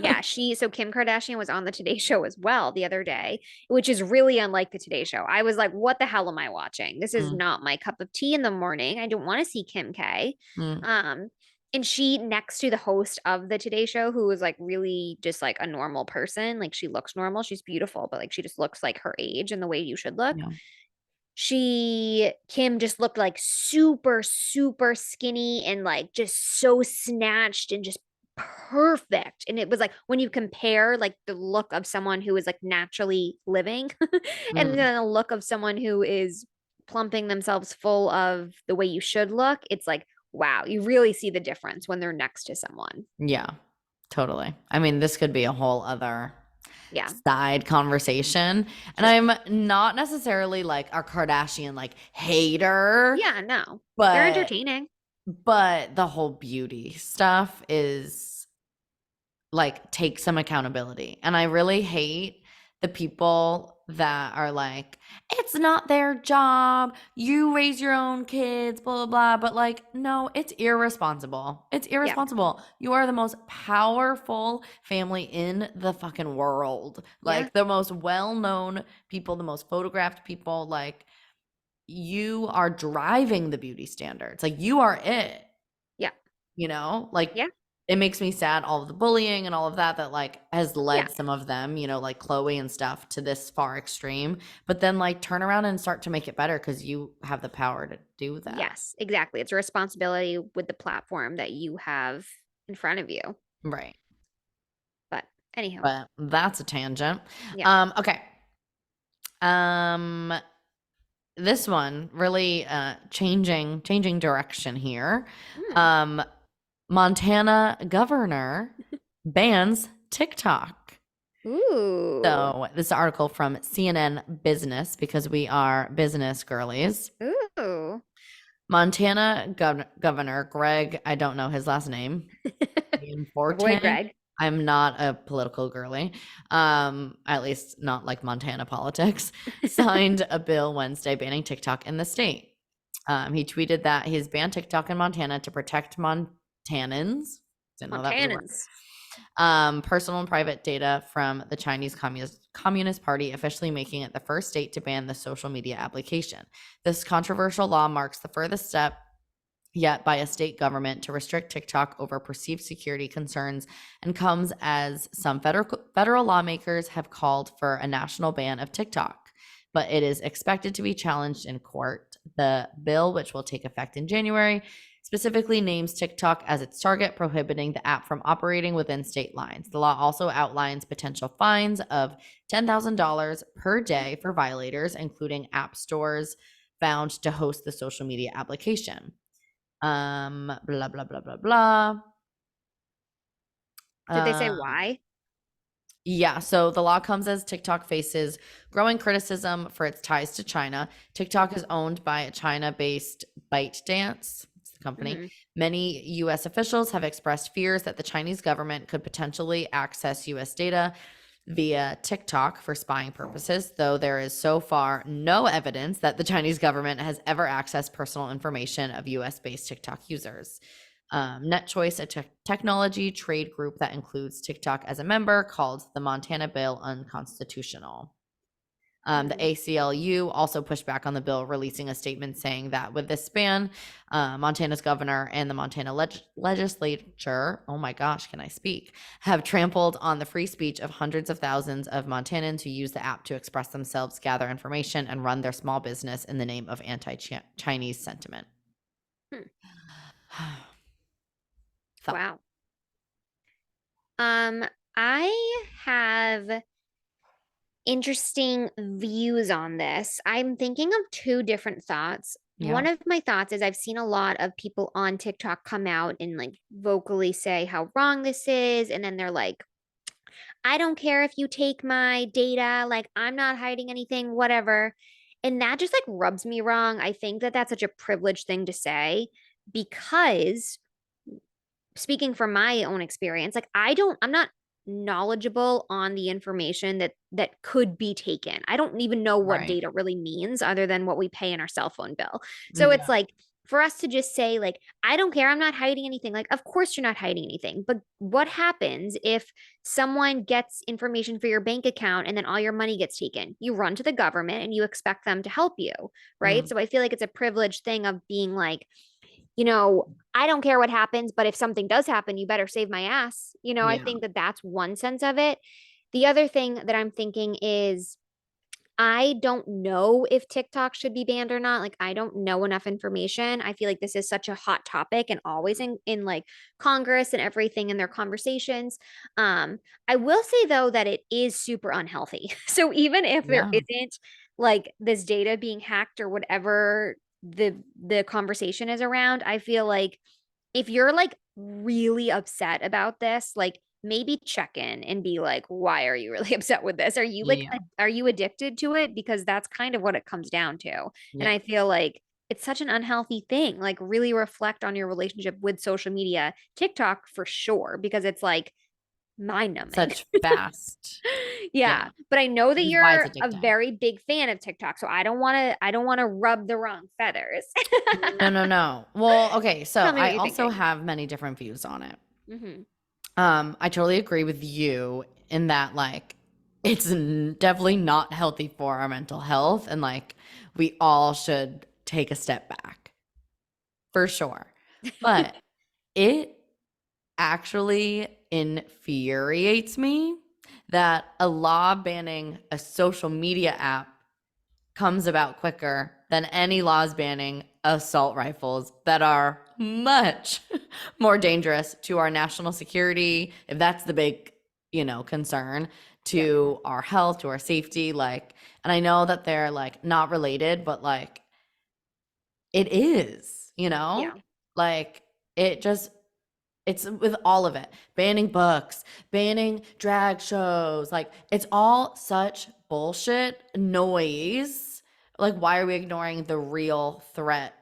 S1: Yeah, so Kim Kardashian was on the Today Show as well the other day, which is really unlike the Today Show. I was like, what the hell am I watching? This is
S2: Mm,
S1: not my cup of tea in the morning. I don't want to see Kim K.
S2: mm,
S1: Um, and she next to the host of the Today Show, who was like really just like a normal person, like she looks normal, she's beautiful, but like she just looks like her age and the way you should look.
S2: yeah.
S1: Kim just looked like super, super skinny and like just so snatched and just perfect. And it was like when you compare like the look of someone who is like naturally living and
S2: Mm,
S1: then the look of someone who is plumping themselves full of the way you should look, it's like, wow, you really see the difference when they're next to someone.
S2: yeah, totally. I mean, this could be a whole other
S1: Yeah.
S2: side conversation. And
S1: Sure.
S2: I'm not necessarily like a Kardashian like hater,
S1: Yeah, no. They're
S2: but
S1: entertaining.
S2: the whole beauty stuff is like take some accountability. And I really hate the people that are like, it's not their job. You raise your own kids, blah, blah, blah. But like, no, it's irresponsible. It's
S1: Yeah.
S2: irresponsible. You are the most powerful family in the fucking world.
S1: Yeah.
S2: Like the most well known people, the most photographed people. Like, you are driving the beauty standards. Like, you are it.
S1: Yeah.
S2: Like
S1: Yeah.
S2: it makes me sad, all of the bullying and all of that like has
S1: Yeah.
S2: led some of them, like Chloe and stuff, to this far extreme. But then like turn around and start to make it better because you have the power to do that.
S1: Yes, exactly. It's a responsibility with the platform that you have in front of you.
S2: Right.
S1: But anyhow,
S2: But that's a tangent.
S1: yeah.
S2: Okay. Um this one really changing direction here.
S1: Hmm.
S2: Um, Montana governor bans TikTok.
S1: Ooh.
S2: So this article from CNN Business, because we are business girlies.
S1: Ooh.
S2: Montana Governor Greg, I don't know his last name.
S1: Our boy
S2: Forte.
S1: Greg.
S2: I'm not a political girly, at least not like Montana politics, signed a bill Wednesday banning TikTok in the state. He tweeted that he's banned TikTok in Montana to protect Montanans. Didn't know that was a word.
S1: Montanans.
S2: Personal and private data from the Chinese Communist Party, officially making it the first state to ban the social media application. This controversial law marks the furthest step yet by a state government to restrict TikTok over perceived security concerns, and comes as some federal lawmakers have called for a national ban of TikTok. But it is expected to be challenged in court. The bill, which will take effect in January, specifically names TikTok as its target, prohibiting the app from operating within state lines. The law also outlines potential fines of $10,000 per day for violators, including app stores found to host the social media application. Blah, blah, blah, blah, blah.
S1: Did they say
S2: Um,
S1: why?
S2: yeah, so the law comes as TikTok faces growing criticism for its ties to China. TikTok is owned by a China-based ByteDance, it's the company.
S1: Hmm.
S2: Many US officials have expressed fears that the Chinese government could potentially access US data via TikTok for spying purposes, though there is so far no evidence that the Chinese government has ever accessed personal information of US-based TikTok users. NetChoice, a technology trade group that includes TikTok as a member, called the Montana bill unconstitutional. The ACLU also pushed back on the bill, releasing a statement saying that with this ban, Montana's governor and the Montana legislature, oh my gosh, can I speak, have trampled on the free speech of hundreds of thousands of Montanans who use the app to express themselves, gather information, and run their small business in the name of anti-Chinese sentiment.
S1: Hmm.
S2: Thought.
S1: Wow. I have interesting views on this. I'm thinking of two different thoughts.
S2: Yeah.
S1: One of my thoughts is I've seen a lot of people on TikTok come out and like vocally say how wrong this is. And then they're like, I don't care if you take my data, like, I'm not hiding anything, whatever. And that just like rubs me wrong. I think that that's such a privileged thing to say because speaking from my own experience, like I'm not knowledgeable on the information that could be taken. I don't even know what
S2: Right.
S1: data really means other than what we pay in our cell phone bill. So it's
S2: Yeah.
S1: like for us to just say like I don't care, I'm not hiding anything. Like of course you're not hiding anything. But what happens if someone gets information for your bank account and then all your money gets taken? You run to the government and you expect them to help you, right?
S2: Mm,
S1: So I feel like it's a privileged thing of being like I don't care what happens, but if something does happen, you better save my ass. I
S2: yeah.
S1: think that that's one sense of it. The other thing that I'm thinking is I don't know if TikTok should be banned or not. Like I don't know enough information. I feel like this is such a hot topic and always in like Congress and everything in their conversations. I will say though that it is super unhealthy. So even if there
S2: Yeah.
S1: isn't like this data being hacked or whatever the conversation is around, I feel like if you're like really upset about this, like maybe check in and be like, why are you really upset with this? Are you like,
S2: Yeah.
S1: are you addicted to it? Because that's kind of what it comes down to. And
S2: Yeah.
S1: I feel like it's such an unhealthy thing. Like, really reflect on your relationship with social media, TikTok for sure, because it's like mind numbing.
S2: Such fast.
S1: Yeah.
S2: Yeah.
S1: But I know that
S2: This is why it's
S1: you're a
S2: addicting.
S1: very big fan of TikTok. So I don't want to rub the wrong feathers.
S2: No, no, no. Well, okay, so
S1: Tell me what
S2: I
S1: you're
S2: also
S1: thinking.
S2: have many different views on it.
S1: Hmm.
S2: I totally agree with you in that like it's definitely not healthy for our mental health and like we all should take a step back. For sure. But it actually infuriates me that a law banning a social media app comes about quicker than any laws banning assault rifles that are much more dangerous to our national security, if that's the big, concern, to our health, to our safety. Like, and I know that they're like not related, but like it is, you know?
S1: Yeah.
S2: Like it just it's with all of it. Banning books, banning drag shows, like it's all such bullshit noise. Like why are we ignoring the real threat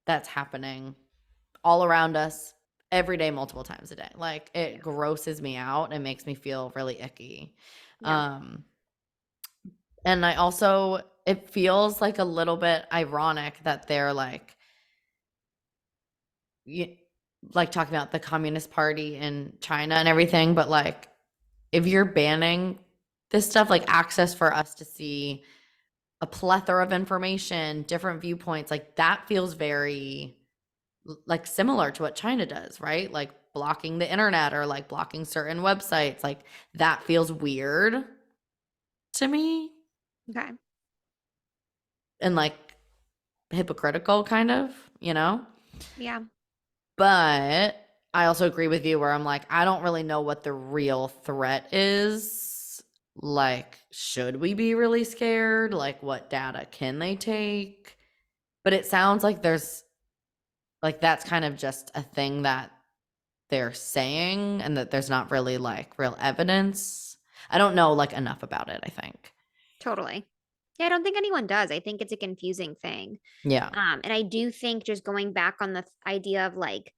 S2: that's happening all around us every day, multiple times a day? Like
S1: Yeah.
S2: it grosses me out and makes me feel really icky.
S1: Yeah.
S2: Um and I also it feels like a little bit ironic that they're like you, like talking about the Communist Party in China and everything, but like if you're banning this stuff, like access for us to see a plethora of information, different viewpoints, like that feels very like similar to what China does, right? Like blocking the internet or like blocking certain websites, like that feels weird to me
S1: Okay.
S2: and like hypocritical kind of, you know?
S1: Yeah.
S2: But I also agree with you where I'm like, I don't really know what the real threat is. Like, should we be really scared? Like, what data can they take? But it sounds like there's like that's kind of just a thing that they're saying and that there's not really like real evidence. I don't know like enough about it, I think.
S1: Totally. Yeah, I don't think anyone does. I think it's a confusing thing.
S2: Yeah.
S1: And I do think just going back on the idea of like,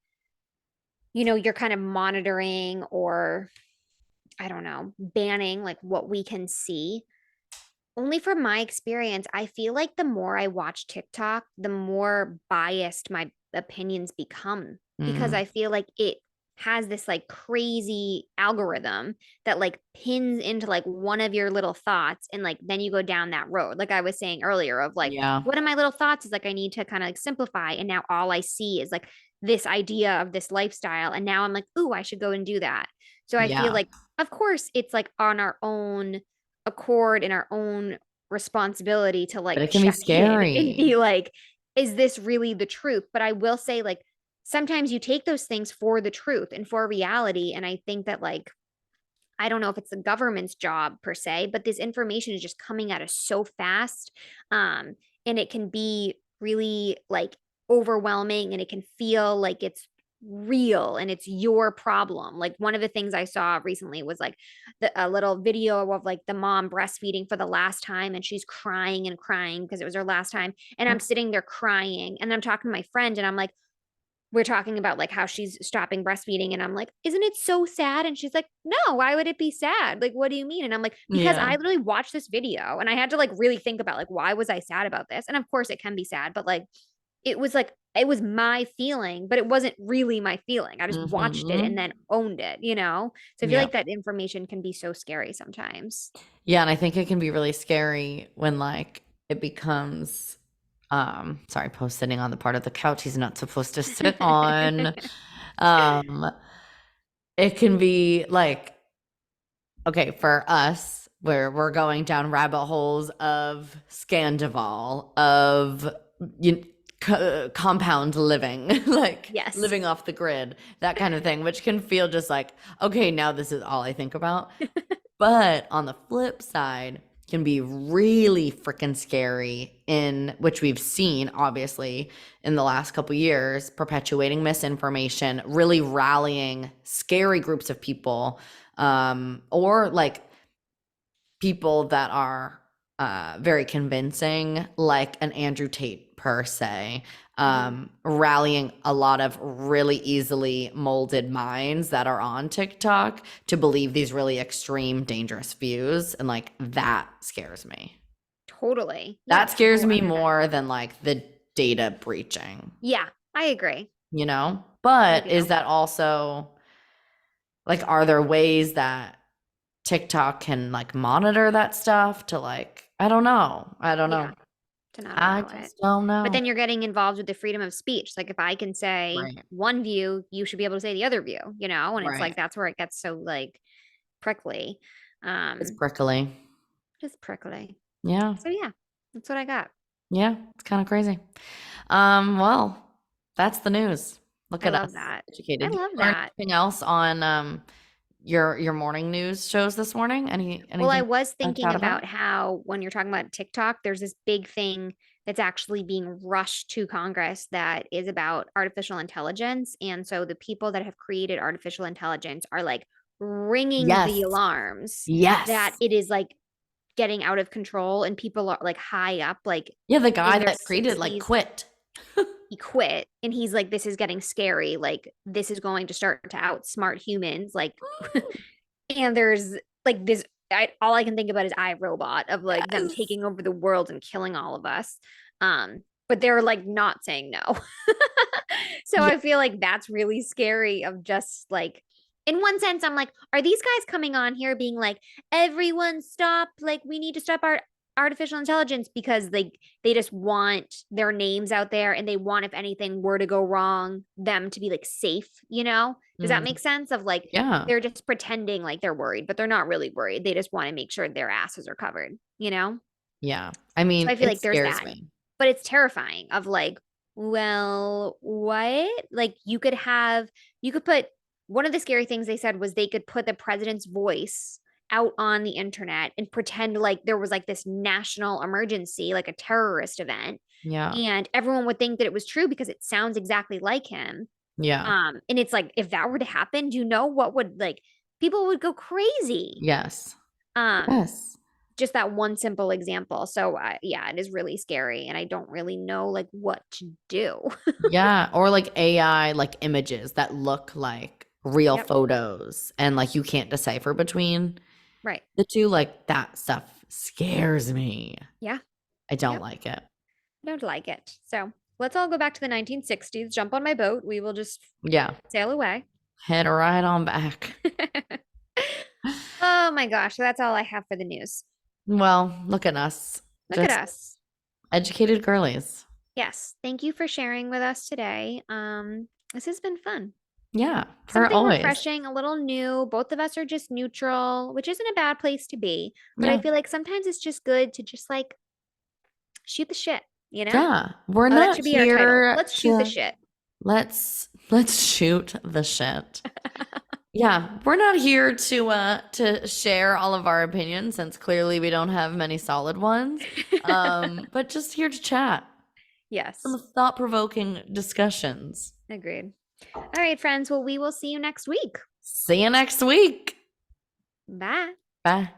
S1: you're kind of monitoring or I don't know, banning like what we can see. Only from my experience, I feel like the more I watch TikTok, the more biased my opinions become because
S2: Mm.
S1: I feel like it has this like crazy algorithm that like pins into like one of your little thoughts and like then you go down that road. Like I was saying earlier of like
S2: Yeah.
S1: one of my little thoughts is like I need to kind of like simplify and now all I see is like this idea of this lifestyle and now I'm like, "Ooh, I should go and do that." So I feel
S2: Yeah.
S1: like of course it's like on our own accord and our own responsibility to
S2: But
S1: like
S2: it can be
S1: check in and
S2: scary.
S1: be like, is this really the truth? But I will say, like, sometimes you take those things for the truth and for reality. And I think that, like, I don't know if it's the government's job per se, but this information is just coming at us so fast. Um, and it can be really like overwhelming and it can feel like it's real and it's your problem. Like one of the things I saw recently was like a little video of like the mom breastfeeding for the last time and she's crying and crying because it was her last time. And I'm sitting there crying and I'm talking to my friend and I'm like, we're talking about like how she's stopping breastfeeding and I'm like, "Isn't it so sad?" And she's like, "No, why would it be sad? Like, what do you mean?" And I'm like, "Because I
S2: Yeah.
S1: literally watched this video and I had to like really think about like why was I sad about this?" And of course it can be sad, but like it was my feeling, but it wasn't really my feeling. I just watched it and
S2: Mhm.
S1: then owned it. So I feel
S2: Yeah.
S1: like that information can be so scary sometimes.
S2: Yeah, and I think it can be really scary when like it becomes sorry, Post sitting on the part of the couch he's not supposed to sit on. Um it can be like okay, for us where we're going down rabbit holes of Scandival, of you compound living, like
S1: Yes.
S2: living off the grid, that kind of thing, which can feel just like, okay, now this is all I think about. But on the flip side, can be really freaking scary in which we've seen obviously in the last couple years, perpetuating misinformation, really rallying scary groups of people, or like people that are very convincing, like an Andrew Tate per se,
S1: Mhm.
S2: rallying a lot of really easily molded minds that are on TikTok to believe these really extreme, dangerous views. And like that scares me.
S1: Totally. Yeah,
S2: That scares
S1: so
S2: me
S1: under that.
S2: more than like the data breaching,
S1: Yeah, I agree.
S2: you know?
S1: I
S2: But is
S1: do.
S2: that also like, are there ways that TikTok can like monitor that stuff to like, I don't know. I don't
S1: Yeah,
S2: know.
S1: to not
S2: I
S1: allow it.
S2: just don't
S1: But
S2: know.
S1: then you're getting involved with the freedom of speech. Like if I can say
S2: Right.
S1: one view, you should be able to say the other view. And it's
S2: Right.
S1: like that's where it gets so like prickly.
S2: It's
S1: Um,
S2: prickly.
S1: just prickly.
S2: Yeah.
S1: So yeah, that's what I got.
S2: Yeah. It's kind of crazy. Well, that's the news. Look
S1: I
S2: at
S1: love
S2: us.
S1: that. I
S2: Educated. Did
S1: love
S2: you learn
S1: that.
S2: anything else on your morning news shows this morning?
S1: Well, I
S2: Anything
S1: was
S2: stand
S1: thinking
S2: out about?
S1: about how when you're talking about TikTok, there's this big thing that's actually being rushed to Congress that is about artificial intelligence. And so the people that have created artificial intelligence are like ringing the
S2: Yes.
S1: alarms that
S2: Yes.
S1: it is like getting out of control and people are like high up, like
S2: Yeah, the
S1: in
S2: guy
S1: their
S2: that created like
S1: 60s.
S2: quit.
S1: He quit and he's like, this is getting scary. Like, this is going to start to outsmart humans. Like, and there's like this all I can think about is iRobot of like them
S2: Yes.
S1: taking over the world and killing all of us. But they're like not saying no. So
S2: Yeah.
S1: I feel like that's really scary of just like in one sense I'm like, are these guys coming on here being like, everyone stop, like we need to stop our artificial intelligence because they just want their names out there and they want if anything were to go wrong them to be like safe, you know? Does that
S2: Mm,
S1: make sense of like
S2: yeah.
S1: they're just pretending like they're worried, but they're not really worried. They just want to make sure their asses are covered, you know?
S2: Yeah. I
S1: So
S2: mean,
S1: I feel
S2: it
S1: like there's
S2: scares
S1: that.
S2: me.
S1: But it's terrifying of like, well, what? Like you could put one of the scary things they said was they could put the president's voice out on the internet and pretend like there was like this national emergency, like a terrorist event,
S2: Yeah.
S1: and everyone would think that it was true because it sounds exactly like him.
S2: Yeah.
S1: And it's like if that were to happen, do you know what would like people would go crazy.
S2: Yes.
S1: Um,
S2: Yes.
S1: just that one simple example. So yeah, it is really scary, and I don't really know like what to do.
S2: Yeah. Or like AI, like images that look like real
S1: Yep.
S2: photos and like you can't decipher between
S1: Right.
S2: the two. Like that stuff scares me.
S1: Yeah.
S2: I don't
S1: Yep.
S2: like it.
S1: Don't like it. So let's all go back to the 1960s. Jump on my boat. We will just
S2: Yeah.
S1: sail away.
S2: Head right on back.
S1: Oh my gosh, that's all I have for the news.
S2: Well, look at us.
S1: Look at
S2: Just
S1: us.
S2: educated girlies.
S1: Yes, thank you for sharing with us today. This has been fun.
S2: Yeah. For
S1: Something
S2: always.
S1: refreshing, a little new. Both of us are just neutral, which isn't a bad place to be. But I
S2: Yeah.
S1: feel like sometimes it's just good to just like shoot the shit, you know?
S2: Yeah. We're
S1: Oh, that
S2: not
S1: should be our title.
S2: here
S1: Let's shoot the
S2: to
S1: shit.
S2: let's shoot the shit. Yeah, we're not here to share all of our opinions since clearly we don't have many solid ones. But just here to chat.
S1: Yes,
S2: Some thought-provoking discussions.
S1: agreed. All right, friends. Well, we will see you next week.
S2: See you next week.
S1: Bye.
S2: Bye.